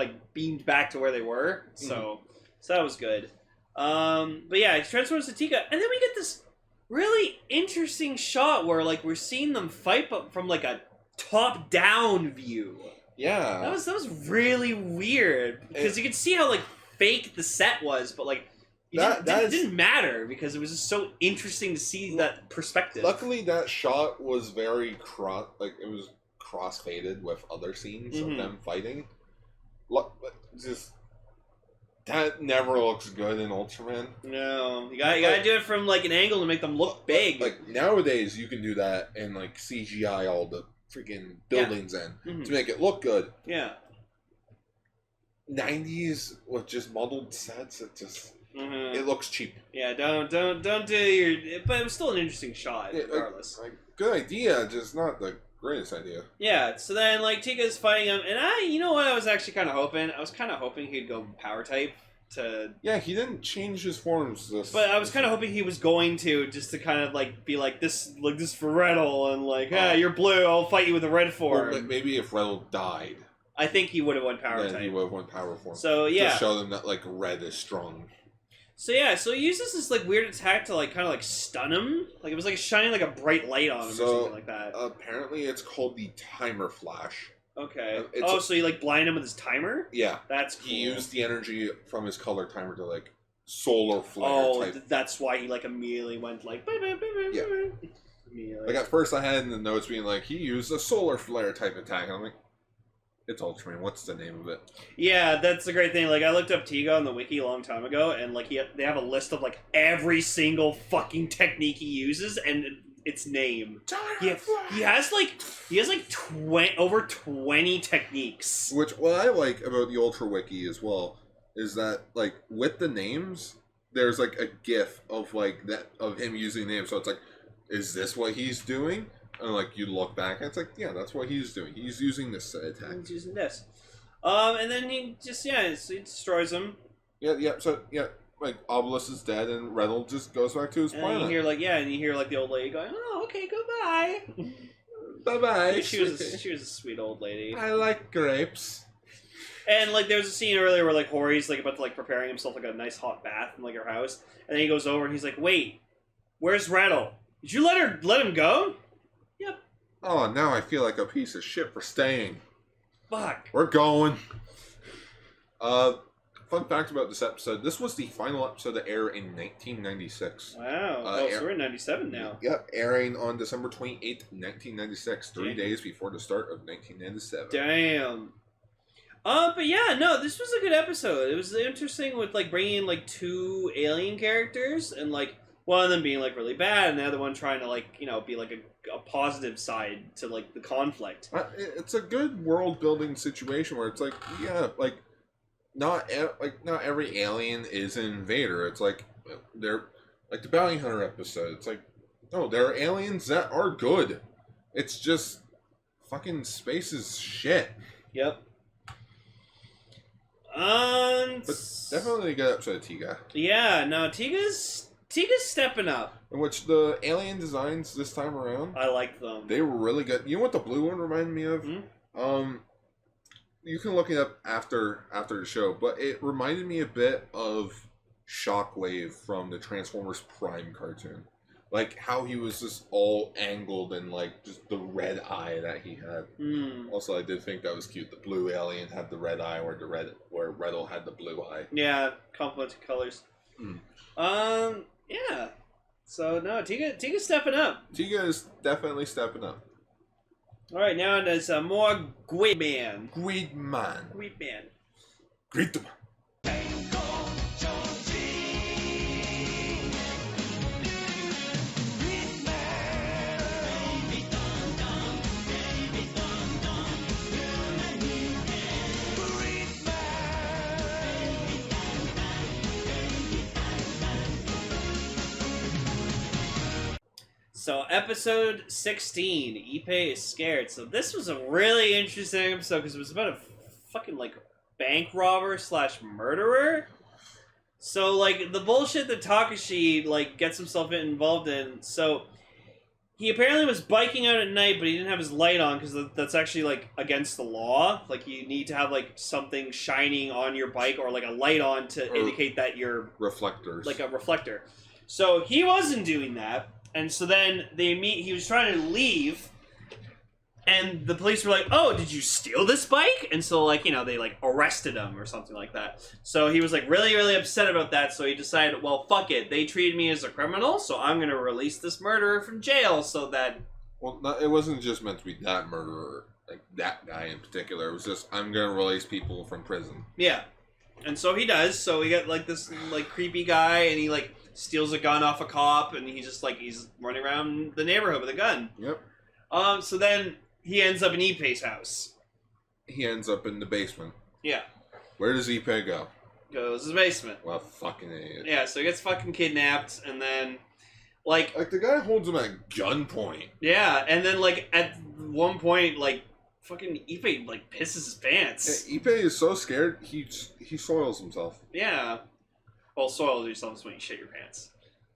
back to where they were. So that was good. But yeah, he transforms to Tiga, and then we get this really interesting shot where like we're seeing them fight, but from like a top-down view. Yeah, that was really weird because you could see how like fake the set was, but like it didn't matter because it was just so interesting to see that perspective. Luckily, that shot was very cross-faded with other scenes of them fighting. Just that never looks good in Ultraman. No, you gotta do it from like an angle to make them look big. Like nowadays, you can do that and like CGI all the freaking buildings in to make it look good. Yeah. 90s with just muddled sets, it just it looks cheap. Yeah, don't do your. But it was still an interesting shot, regardless. Good idea, just not the greatest idea. Yeah. So then, like Tiga's fighting him, and you know what? I was actually kind of hoping. I was kind of hoping he'd go power type. Yeah, he didn't change his forms. But I was kind of hoping he was going to, just to kind of like be like this for Riddle, and like, you're blue, I'll fight you with a red form. Well, maybe if Riddle died, I think he would have won power type. He would have won power form. So yeah, to show them that like red is strong. So yeah, so he uses this like weird attack to like kind of like stun him. Like it was like shining like a bright light on him or something like that. Apparently, it's called the timer flash. Okay. It's So you like blind him with his timer? yeah. That's cool. He used the energy from his color timer to like solar flare type. That's why he like immediately went like. Yeah. Immediately. Like at first, I had in the notes being like he used a solar flare type attack. And I'm like, it's Ultraman. What's the name of it? Yeah, that's the great thing. Like I looked up Tiga on the wiki a long time ago, and like they have a list of like every single fucking technique he uses and its name. He has like over 20 techniques. Which what I like about the Ultra Wiki as well is that like with the names, there's like a GIF of like that of him using names. So it's like, is this what he's doing? And like you look back, and it's like, yeah, that's what he's doing. He's using this attack. He's using this. And then he just he destroys him. Yeah. So yeah, like Obelisk is dead, and Reynolds just goes back to his planet. And you hear like the old lady going, "Oh, okay, goodbye." Bye bye. She was a sweet old lady. I like grapes. And like there was a scene earlier where like Hori's like about to like preparing himself like a nice hot bath in like her house, and then he goes over and he's like, "Wait, where's Rattle? Did you let him go?" Yep. Oh, now I feel like a piece of shit for staying. Fuck. We're going. Fun fact about this episode: this was the final episode to air in 1996. Wow. So we're in 97 now. Yep, airing on December 28th, 1996, 3 days before the start of 1997. Damn. But yeah, no, this was a good episode. It was interesting with like bringing in like two alien characters and like one of them being like really bad and the other one trying to like be like a positive side to like the conflict. It's a good world building situation where it's like like not every alien is an invader. It's like they're like the Bounty Hunter episode. It's like no, there are aliens that are good. It's just fucking space is shit. Yep. But definitely a good episode of Tiga. Yeah, no, Tiga's stepping up. In which the alien designs this time around, I like them. They were really good. You know what the blue one reminded me of? Mm-hmm. You can look it up after the show, but it reminded me a bit of Shockwave from the Transformers Prime cartoon. Like how he was just all angled and like just the red eye that he had. Also, I did think that was cute. The blue alien had the red eye, where Reddle had the blue eye. Yeah, complementary colors. Yeah. So no, Tiga's stepping up. Tiga is definitely stepping up. All right, now there's more Gridman. Gridman. So, episode 16, Ippei is scared. So, this was a really interesting episode because it was about a fucking, like, bank robber / murderer. So, like, the bullshit that Takeshi, like, gets himself involved in. So, he apparently was biking out at night, but he didn't have his light on because that's actually, like, against the law. Like, you need to have, like, something shining on your bike or, like, a light on to indicate that you're... Reflectors. Like a reflector. So, he wasn't doing that. And so then he was trying to leave, and the police were like, "Oh, did you steal this bike?" And so, like, they, like, arrested him or something like that. So he was, like, really, really upset about that, so he decided, well, fuck it. They treated me as a criminal, so I'm going to release this murderer from jail so that... Well, it wasn't just meant to be that murderer, like, that guy in particular. It was just, I'm going to release people from prison. Yeah. And so he does. So we got, like, this, like, creepy guy, and he, like... steals a gun off a cop, and he's running around the neighborhood with a gun. Yep. So then he ends up in Ippei's house. He ends up in the basement. Yeah. Where does Ippei go? Goes to his basement. Well, fucking idiot. Yeah, so he gets fucking kidnapped, and then, like... Like, the guy holds him at gunpoint. Yeah, and then, like, at one point, like, fucking Ippei, like, pisses his pants. Yeah, Ippei is so scared, he soils himself. Yeah. Well, soils yourself is when you shit your pants.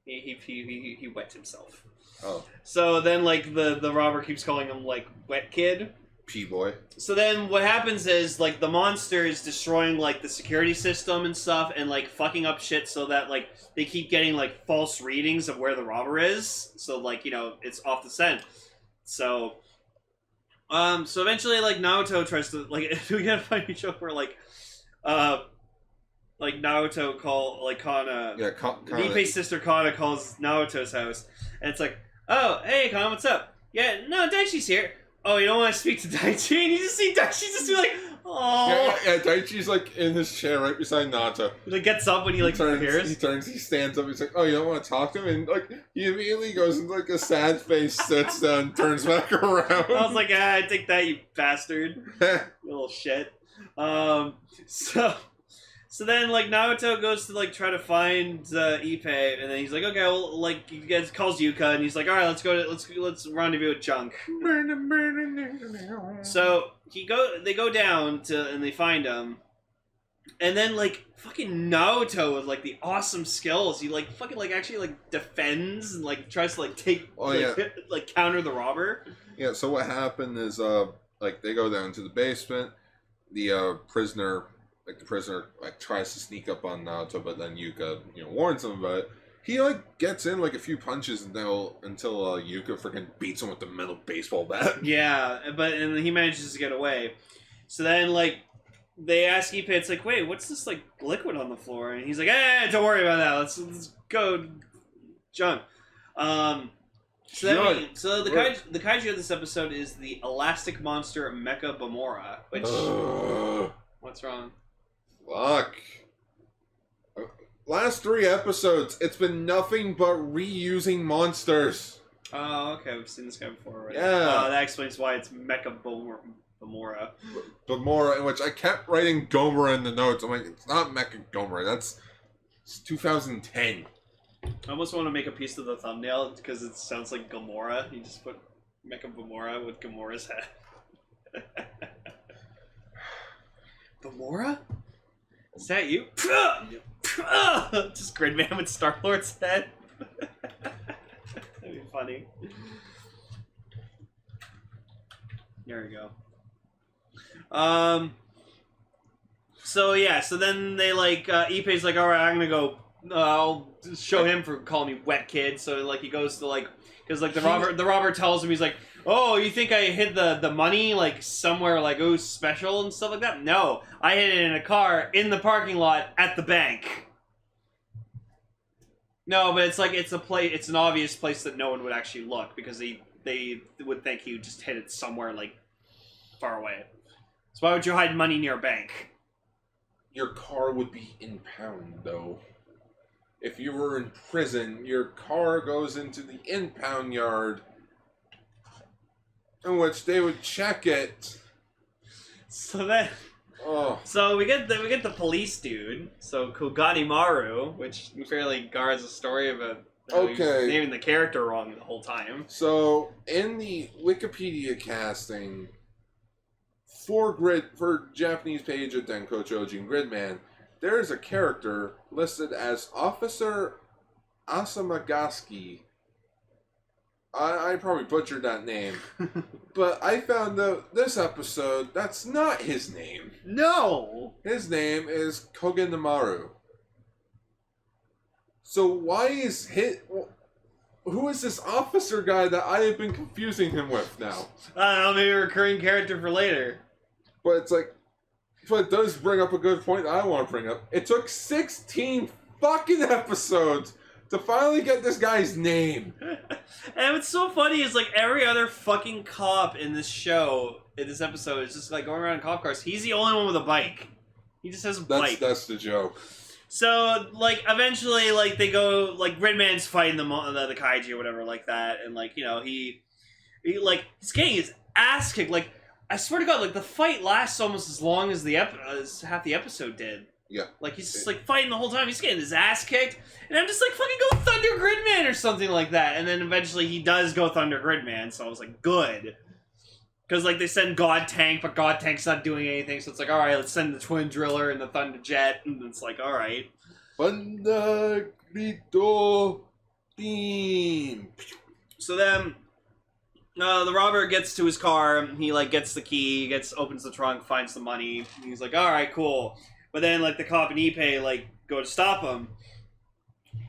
He wet himself. Oh. So then, like, the robber keeps calling him, like, wet kid. P-boy. So then what happens is, like, the monster is destroying, like, the security system and stuff and, like, fucking up shit so that, like, they keep getting, like, false readings of where the robber is. So, like, it's off the scent. So, So eventually, like, Naoto tries to, like, we gotta find a joke where, like Naoto Kana. Yeah, Ippei's sister Kana calls Naoto's house, and it's like, oh, hey, Kana, what's up? Yeah, no, Daichi's here. Oh, you don't want to speak to Daichi? And you just see Daichi just be like, oh. Yeah, Daichi's like in his chair right beside Naoto. He like gets up when he like hears. He stands up. He's like, "Oh, you don't want to talk to him?" And like he immediately goes into like a sad face, sits down, turns back around. I was like, I take that, you bastard, you little shit. So then, like, Naoto goes to, like, try to find Ippei, and then he's like, okay, well, like, he calls Yuka, and he's like, alright, let's rendezvous with Chunk. So, they go down and they find him, and then, like, fucking Naoto with, like, the awesome skills, he, like, fucking, like, actually, like, defends and, like, tries to, like, counter the robber. Yeah, so what happened is, like, they go down to the basement, the prisoner tries to sneak up on Naoto, but then Yuka, warns him about it. He like gets in like a few punches until Yuka freaking beats him with the metal baseball bat. Yeah, and he manages to get away. So then like they ask Ippei, it's like, wait, what's this like liquid on the floor? And he's like, don't worry about that. Let's go, jump. So the kaiju of this episode is the elastic monster Mecha Bamora, which what's wrong? Fuck. Last 3 episodes, it's been nothing but reusing monsters. Oh, okay. We've seen this guy before already. Yeah. That explains why it's Mecha Bamora. Bamora, in which I kept writing Gomora in the notes. I'm like, it's not Mecha Gomora. It's 2010. I almost want to make a piece of the thumbnail because it sounds like Gamora. You just put Mecha Bamora with Gamora's head. Bamora? Is that you? Just Gridman with Star-Lord's head. That'd be funny. There we go. So then they like Ippei's like, all right, I'm gonna go. I'll show him for calling me wet kid. So like he goes to like because like the robber tells him, he's like, oh, you think I hid the money like somewhere like special and stuff like that? No, I hid it in a car in the parking lot at the bank. No, but it's like it's an obvious place that no one would actually look because they would think he just hid it somewhere like far away. So why would you hide money near a bank? Your car would be impound though. If you were in prison, your car goes into the impound yard, in which they would check it. So then, so we get the police dude. So Koganimaru, which fairly guards a story about naming the character wrong the whole time. So in the Wikipedia casting for Japanese page of Denkou Choujin Gridman, there is a character listed as Officer Asamagaski. I probably butchered that name. But I found out this episode, that's not his name. No! His name is Koganimaru. So why is who is this officer guy that I have been confusing him with now? I don't know, maybe a recurring character for later. But it's like, but it does bring up a good point that I want to bring up. It took 16 fucking episodes to finally get this guy's name. And what's so funny is, like, every other fucking cop in this show, in this episode, is just, like, going around in cop cars. He's the only one with a bike. He just has a bike. That's the joke. So, like, eventually, like, they go, like, Gridman's fighting the kaiju or whatever like that, and, like, he like, he's getting his ass kicked. Like, I swear to God, like, the fight lasts almost as long as as half the episode did. Yeah. Like, he's just, like, fighting the whole time. He's getting his ass kicked. And I'm just like, fucking go Thunder Gridman or something like that. And then eventually he does go Thunder Gridman. So I was like, good. Because, like, they send God Tank, but God Tank's not doing anything. So it's like, all right, let's send the Twin Driller and the Thunder Jet. And it's like, all right. Thunder Grito Team. So then the robber gets to his car. He, like, gets the key, opens the trunk, finds the money. And he's like, all right, cool. But then, like, the cop and Ippei, like, go to stop him.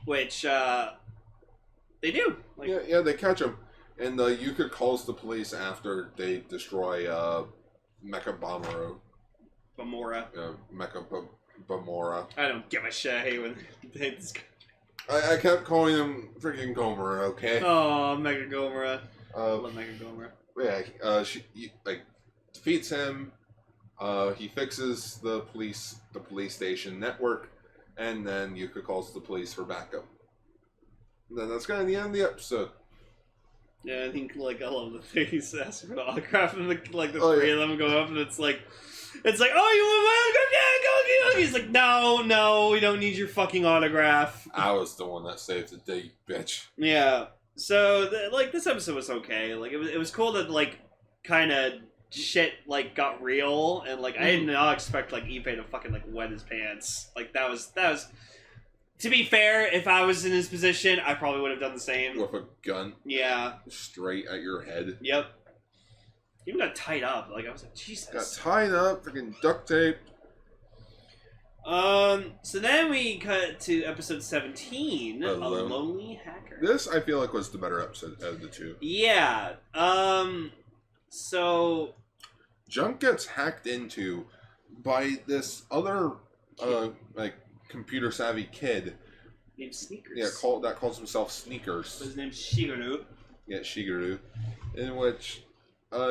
Which, they do. Like, yeah, they catch him. And Yuka calls the police after they destroy Mecha Bomero. Bamora. Mecha Bomora. I don't give a shit. I hate when they hate this guy. I kept calling him freaking Gomer, okay? Oh, Mega Gomera. I love Mega Gomera. Yeah, she defeats him. He fixes the police station network, and then Yuka calls the police for backup. And then that's kind of the end of the episode. Yeah, I think I love the thing he says for the autograph, and the Oh, three of them go up, and it's like, oh, you want my autograph? Yeah, go. He's like, no, we don't need your fucking autograph. I was the one that saved the day, bitch. Yeah. So this episode was okay. It was cool that kind of shit got real, and I did not expect Ippei to fucking wet his pants. That was. To be fair, if I was in his position, I probably would have done the same. With a gun. Yeah. Straight at your head. Yep. He even got tied up. I was like, Jesus. Got tied up, freaking duct tape. So then we cut to episode 17, A Lonely Hacker. This, I feel was the better episode out of the two. Yeah. So... Junk gets hacked into by this other, computer-savvy kid. Named Sneakers. Yeah, that calls himself Sneakers. His name's Shigeru. Yeah, Shigeru. In which,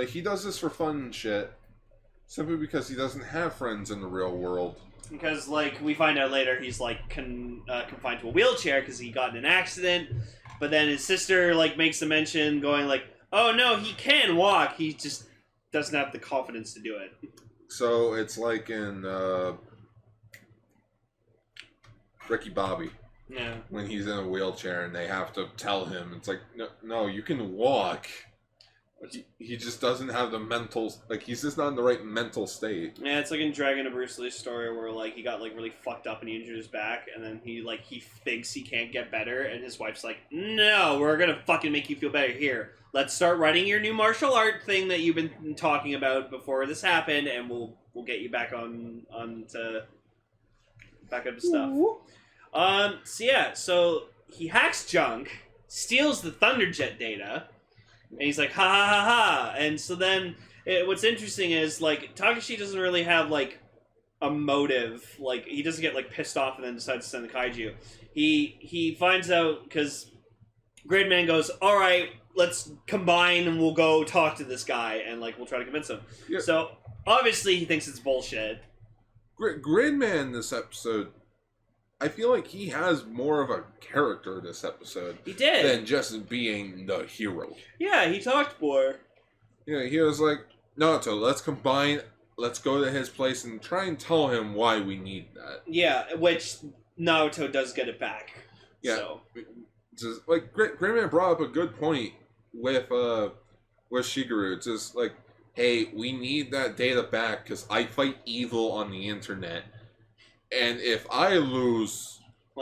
he does this for fun and shit. Simply because he doesn't have friends in the real world. Because, we find out later he's, confined to a wheelchair because he got in an accident. But then his sister, makes a mention going, oh, no, he can walk. He just doesn't have the confidence to do it. So, it's like in, Ricky Bobby. Yeah. When he's in a wheelchair and they have to tell him, it's no, you can walk. He just doesn't have the mental, he's just not in the right mental state. Yeah, it's like in Dragon of Bruce Lee's story where, he got, really fucked up and he injured his back, and then he thinks he can't get better, and his wife's like, no, we're gonna fucking make you feel better. Here, let's start writing your new martial art thing that you've been talking about before this happened, and we'll get you back on to back up to stuff. So he hacks Junk, steals the Thunderjet data, and he's like, ha ha ha ha. And so then, what's interesting is, Takeshi doesn't really have, a motive. He doesn't get, pissed off and then decides to send the kaiju. He finds out, because Gridman goes, alright, let's combine and we'll go talk to this guy, and, we'll try to convince him. Yeah. So, obviously, he thinks it's bullshit. Gridman this episode, I feel like he has more of a character this episode. He did. Than just being the hero. Yeah, he talked more. Yeah, he was like, Naruto, let's combine, let's go to his place and try and tell him why we need that. Yeah, which Naruto does get it back. Yeah. So. Just, Gridman brought up a good point with Shigeru. It's just hey, we need that data back because I fight evil on the internet. And if I lose,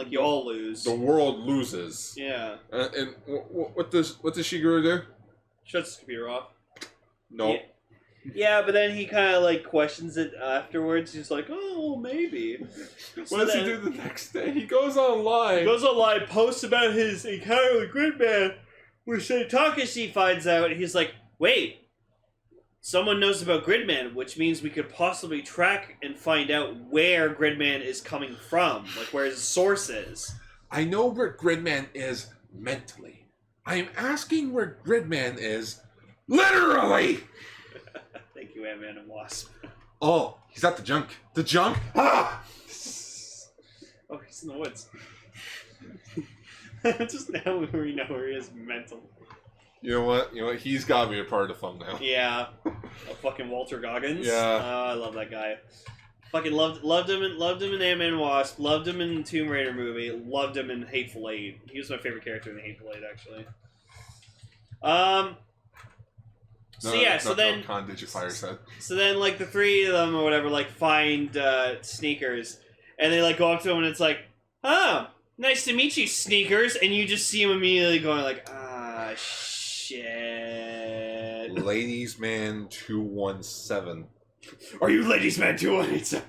you all lose. The world loses. Yeah. And what does Shigeru do? Shuts the computer off. No. Yeah, but then he kind of questions it afterwards. He's like, "Oh, maybe." What does he do the next day? He goes online. Posts about his encounter with Gridman, which Takeshi finds out. And he's like, "Wait." Someone knows about Gridman, which means we could possibly track and find out where Gridman is coming from, where his source is. I know where Gridman is mentally. I am asking where Gridman is literally! Thank you, Ant-Man and Wasp. Oh, he's at the junk. The junk? Ah! Oh, he's in the woods. Just now we know where he is mental. You know what? He's got to be a part of the thumbnail. Yeah. Fucking Walter Goggins. Yeah. Oh, I love that guy. Fucking loved him in Ant-Man and Wasp. Loved him in Tomb Raider movie. Loved him in Hateful Eight. He was my favorite character in the Hateful Eight, actually. So then the three of them or whatever find Sneakers, and they go up to him and it's like, oh, nice to meet you, Sneakers, and you just see him immediately going ah, shit. Ladies Man 217. Are you Ladies Man 217?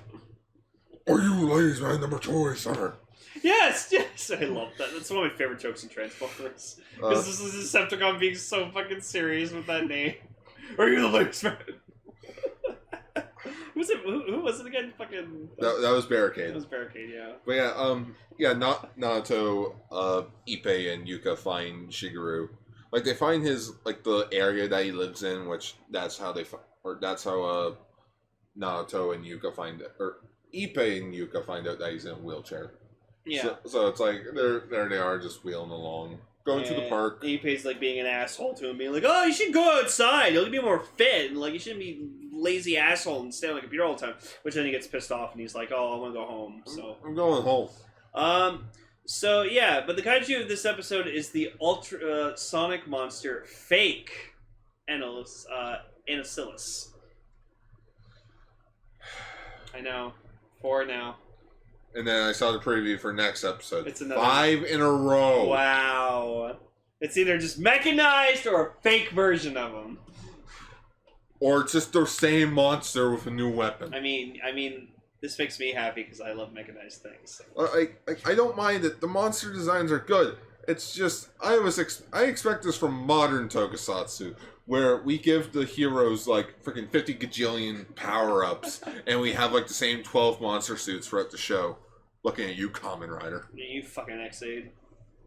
Are you Ladies Man number 217? Yes, I love that. That's one of my favorite jokes in Transformers. Because this is Decepticon being so fucking serious with that name. Are you the latest man? Who was it again? Fucking. That was Barricade. That was Barricade, yeah. But Naoto, Ippei, and Yuka find Shigeru. Like, they find his, like, the area that he lives in, which that's how Naoto and Yuka find it, or Ippei and Yuka find out that he's in a wheelchair. Yeah. So it's like, there they are, just wheeling along. Going to the park. Ippei's like being an asshole to him, being like, "Oh, you should go outside. You'll be more fit. And, like, you shouldn't be lazy asshole and stay on the computer all the time." Which then he gets pissed off and he's like, "Oh, I want to go home." So I'm going home. So yeah, but the kaiju of this episode is the ultrasonic monster Fake Anacillus. I know. 4 now. And then I saw the preview for next episode. It's another 5 in a row. Wow. It's either just mechanized or a fake version of him. Or just the same monster with a new weapon. I mean, this makes me happy because I love mechanized things. I don't mind it. The monster designs are good. It's just I expect this from modern tokusatsu, where we give the heroes like freaking 50 gajillion power-ups, and we have like the same 12 monster suits throughout the show. Looking at you, Kamen Rider. Yeah, you fucking X-Aid.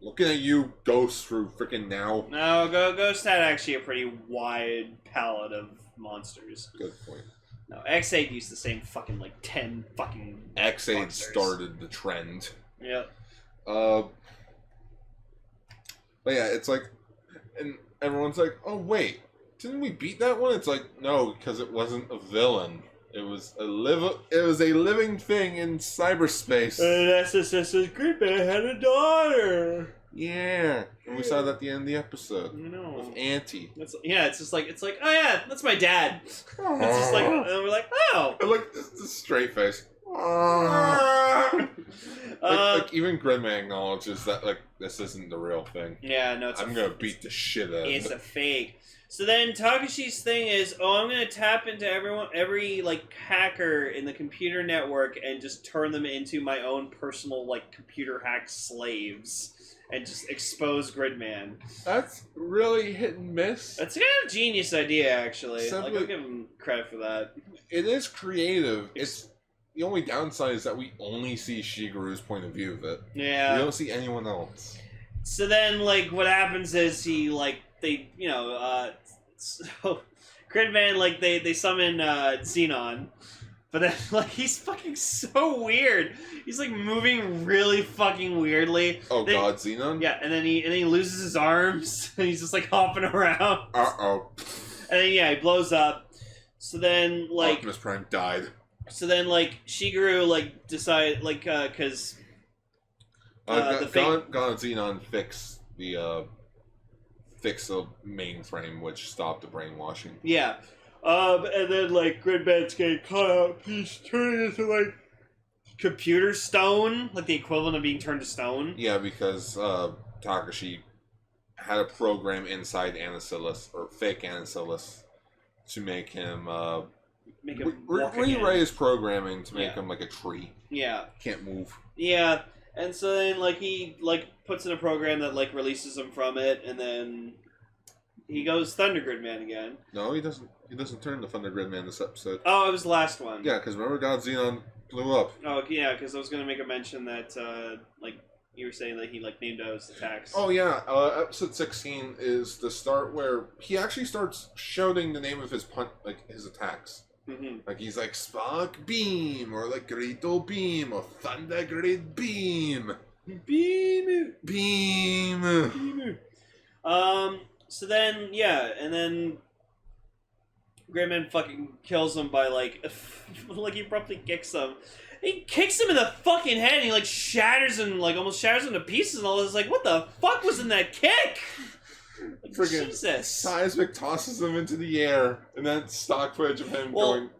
Looking at you, Ghost, through freaking now. No, Ghost had actually a pretty wide palette of monsters. Good point. No, X8 used the same fucking, like, 10 fucking X8 monsters. started the trend. Yep. But yeah, it's like, and everyone's like, oh wait, didn't we beat that one? It's like, no, because it wasn't a villain. It was a living thing in cyberspace. And SSS's Gridman had a daughter. Yeah. And we saw that at the end of the episode. No. With Auntie. It's like, oh yeah, that's my dad. It's just like, and we're like, oh. And look, the straight face. Like even Gridman acknowledges that like this isn't the real thing. Yeah, no, I'm gonna beat the shit out of it. It's a fake. So then Takeshi's thing is, oh, I'm gonna tap into every like hacker in the computer network and just turn them into my own personal like computer hack slaves and just expose Gridman. That's really hit and miss. That's kind of a genius idea, actually. Simply, like, I'll give him credit for that. It is creative. It's the only downside is that we only see Shigeru's point of view of it. Yeah. We don't see anyone else. So then, like, what happens is so Gridman, like, they summon Xenon, but then, like, he's fucking so weird. He's, like, moving really fucking weirdly. Oh, God, Xenon? Yeah, and then he loses his arms, and he's just, like, hopping around. Uh-oh. And then, yeah, he blows up. So then, like... Optimus Prime died. So then, like, Shigeru, like, decide, like, because... God Xenon fix the mainframe, which stopped the brainwashing. Yeah. And then, like, Gridman's getting caught up. He's turning into, like, computer stone. Like, the equivalent of being turned to stone. Yeah, because Takeshi had a program inside Anacillus, or fake Anacillus, to make him... rewrite his programming to make him like a tree. Yeah. Can't move. Yeah. And so then, like, he, like, puts in a program that, like, releases him from it, and then he goes Thunder Gridman again. No, he doesn't. He doesn't turn to Thunder Gridman this episode. Oh, it was the last one. Yeah, because remember God Xenon blew up. Oh, yeah, because I was going to make a mention that, like, you were saying that he, like, named out his attacks. Oh, yeah. Episode 16 is the start where he actually starts shouting the name of his his attacks. Mm-hmm. Like he's like Spark Beam or like Grito Beam or Thunder Grid Beam. Beam. So then and then Gridman fucking kills him by like he abruptly kicks him. He kicks him in the fucking head and he like shatters him, like almost shatters him to pieces and all this. Like, what the fuck was in that kick? Like, friggin' Jesus. Seismic tosses him into the air, and then stock footage of him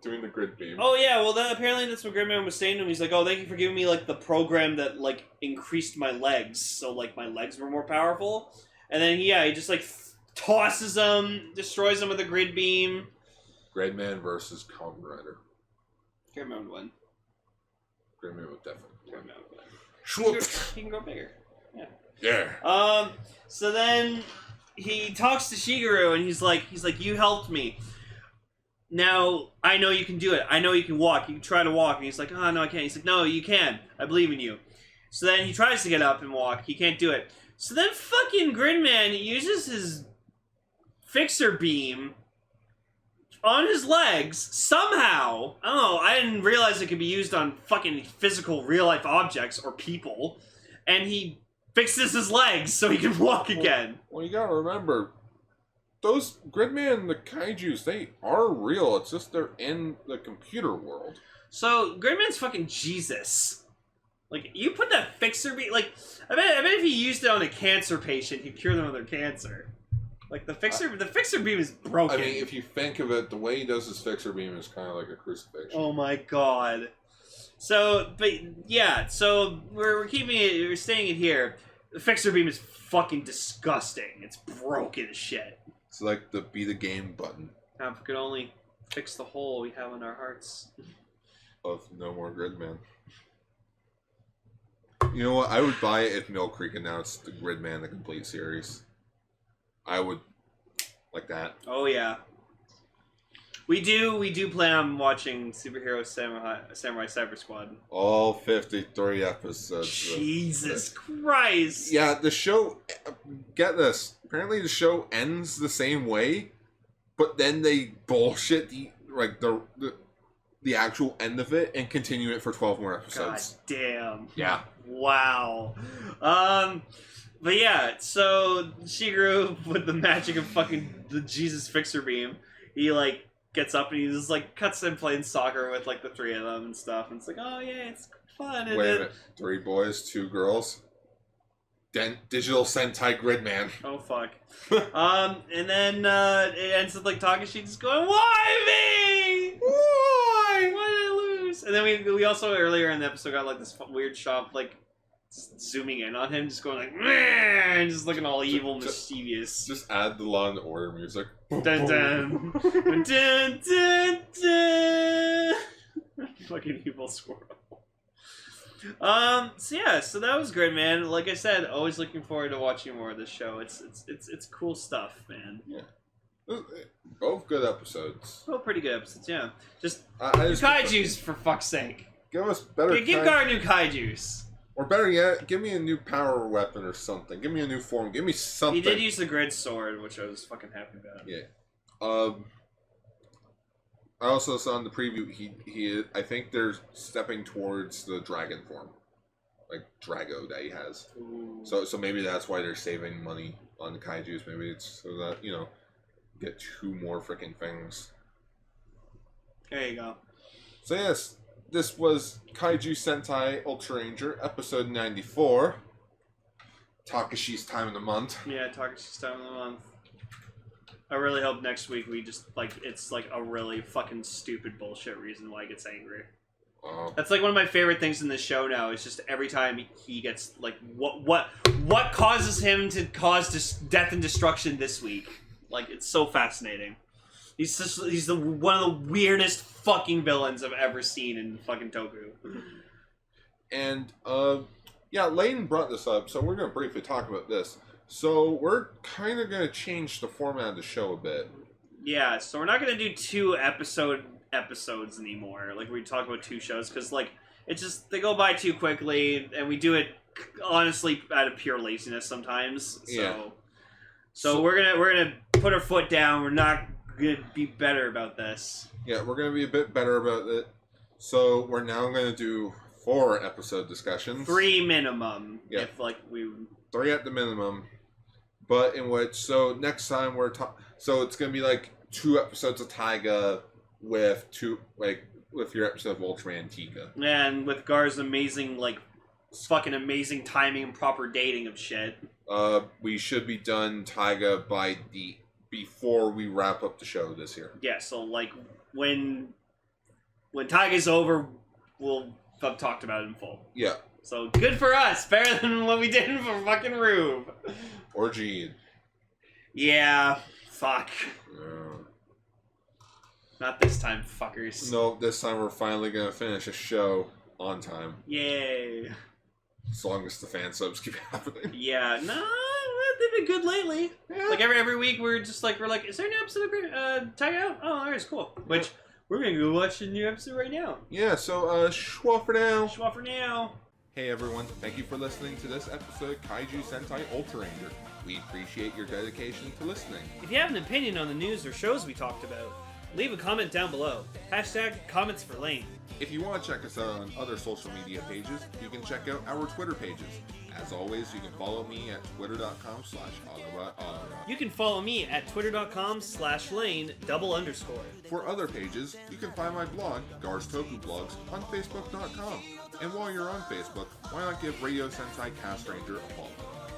doing the grid beam. Oh yeah, well then apparently that's what Gridman was saying to him. He's like, oh, thank you for giving me like the program that like increased my legs, so like my legs were more powerful. And then he just like tosses him, destroys him with a grid beam. Gridman versus Kamen Rider. Gridman would win. Gridman would definitely win. Schwoops. He can grow bigger. Yeah. Yeah. So then he talks to Shigeru and he's like, you helped me. Now I know you can do it. I know you can walk. You can try to walk. And he's like, oh no, I can't. He's like, no, you can. I believe in you. So then he tries to get up and walk. He can't do it. So then fucking Gridman uses his fixer beam on his legs somehow. I don't know. I didn't realize it could be used on fucking physical real life objects or people. And he fixes his legs so he can walk again. Well, you gotta remember, those Gridman and the Kaijus, they are real. It's just they're in the computer world. So Gridman's fucking Jesus. Like, you put that fixer beam, like, I bet if he used it on a cancer patient, he'd cure them of their cancer. Like, the fixer beam is broken. I mean, if you think of it, the way he does his fixer beam is kind of like a crucifixion. Oh my god. So, but, yeah, so we're keeping it, we're staying it here. The fixer beam is fucking disgusting. It's broken as shit. It's like the beat the game button Now, if we could only fix the hole we have in our hearts. of No More Gridman. You know what? I would buy it if Mill Creek announced the Gridman the complete series. I would like that. Oh yeah. We do plan on watching Superhero Samurai Cyber Squad. All 53 episodes. Jesus Christ! Yeah, the show. Get this. Apparently, the show ends the same way, but then they bullshit the actual end of it and continue it for 12 more episodes. God damn. Yeah. Wow. But yeah, so Shigeru, with the magic of fucking the Jesus Fixer Beam, he like gets up and he just like cuts in playing soccer with like the three of them and stuff. And it's like, oh yeah, it's fun. And Wait a then, minute. 3 boys, 2 girls. Digital Sentai Gridman. oh fuck. And then it ends with like Takeshi just going, why me? Why did I lose? And then we also earlier in the episode got like this weird shot of, like zooming in on him, just going like, meh, and just looking all evil, mischievous. Just add the Law and Order music. Dun dun dun dun dun dun. Fucking evil squirrel. So yeah, so that was great, man. Like I said, always looking forward to watching more of this show. It's cool stuff, man. Yeah. Both good episodes. Oh, pretty good episodes, yeah. Just I just kaijus, for fuck's sake. give us better. Give Gar new kaijus. Or better yet, give me a new power weapon or something. Give me a new form. Give me something. He did use the grid sword, which I was fucking happy about. Yeah. I also saw in the preview he I think they're stepping towards the dragon form, like Drago that he has. Ooh. So maybe that's why they're saving money on the kaijus. Maybe it's so that get 2 more freaking things. There you go. So yes, this was Kaiju Sentai Ultraranger, episode 94. Takeshi's time of the month. Yeah, Takeshi's time of the month. I really hope next week we just, it's like a really fucking stupid bullshit reason why he gets angry. That's like one of my favorite things in this show now, is just every time he gets, like, what causes him to cause death and destruction this week. Like, it's so fascinating. He's one of the weirdest fucking villains I've ever seen in fucking Toku. And, yeah, Layton brought this up, so we're going to briefly talk about this. So, we're kind of going to change the format of the show a bit. Yeah, so we're not going to do 2 episodes anymore. Like, we talk about 2 shows, because, like, it's just, they go by too quickly, and we do it, honestly, out of pure laziness sometimes. So we're gonna put our foot down. We're not gonna be better about this. Yeah, we're gonna be a bit better about it. So we're now gonna do 4 episode discussions. 3 minimum. Yeah. If like we 3 at the minimum. But in which, so next time so it's gonna be like 2 episodes of Taiga with your episode of Ultraman and Tiga. And with Gar's amazing, like, fucking amazing timing and proper dating of shit. We should be done Taiga before we wrap up the show this year. Yeah, so like when Taiga's over, we'll have talked about it in full. Yeah. So good for us, better than what we did for fucking Rube. Or Gene. Yeah, fuck. Not this time, fuckers. No, this time we're finally gonna finish a show on time. Yay. As long as the fan subs keep happening. Yeah, no, they've been good lately. Yeah. Like every week, we're like, is there a new episode of Tiger out? Oh, there's cool. Which we're gonna go watch the new episode right now. Yeah, so schwa for now. Schwa for now. Hey everyone, thank you for listening to this episode of Kaiju Sentai Ultraranger. We appreciate your dedication to listening. If you have an opinion on the news or shows we talked about, leave a comment down below. #comments for Lane. If you want to check us out on other social media pages, you can check out our Twitter pages. As always, you can follow me at twitter.com/autobot. You can follow me at twitter.com/Lane_. For other pages, you can find my blog, Gar's Toku Blogs, on facebook.com. And while you're on Facebook, why not give Radio Sentai Castranger a follow?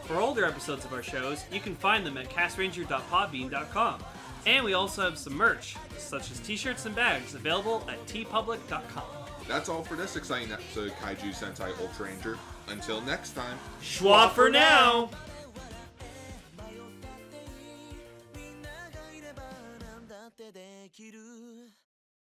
For older episodes of our shows, you can find them at castranger.podbean.com. And we also have some merch, such as t-shirts and bags, available at tpublic.com. That's all for this exciting episode of Kaiju Sentai Ultraranger. Until next time, Schwa for now!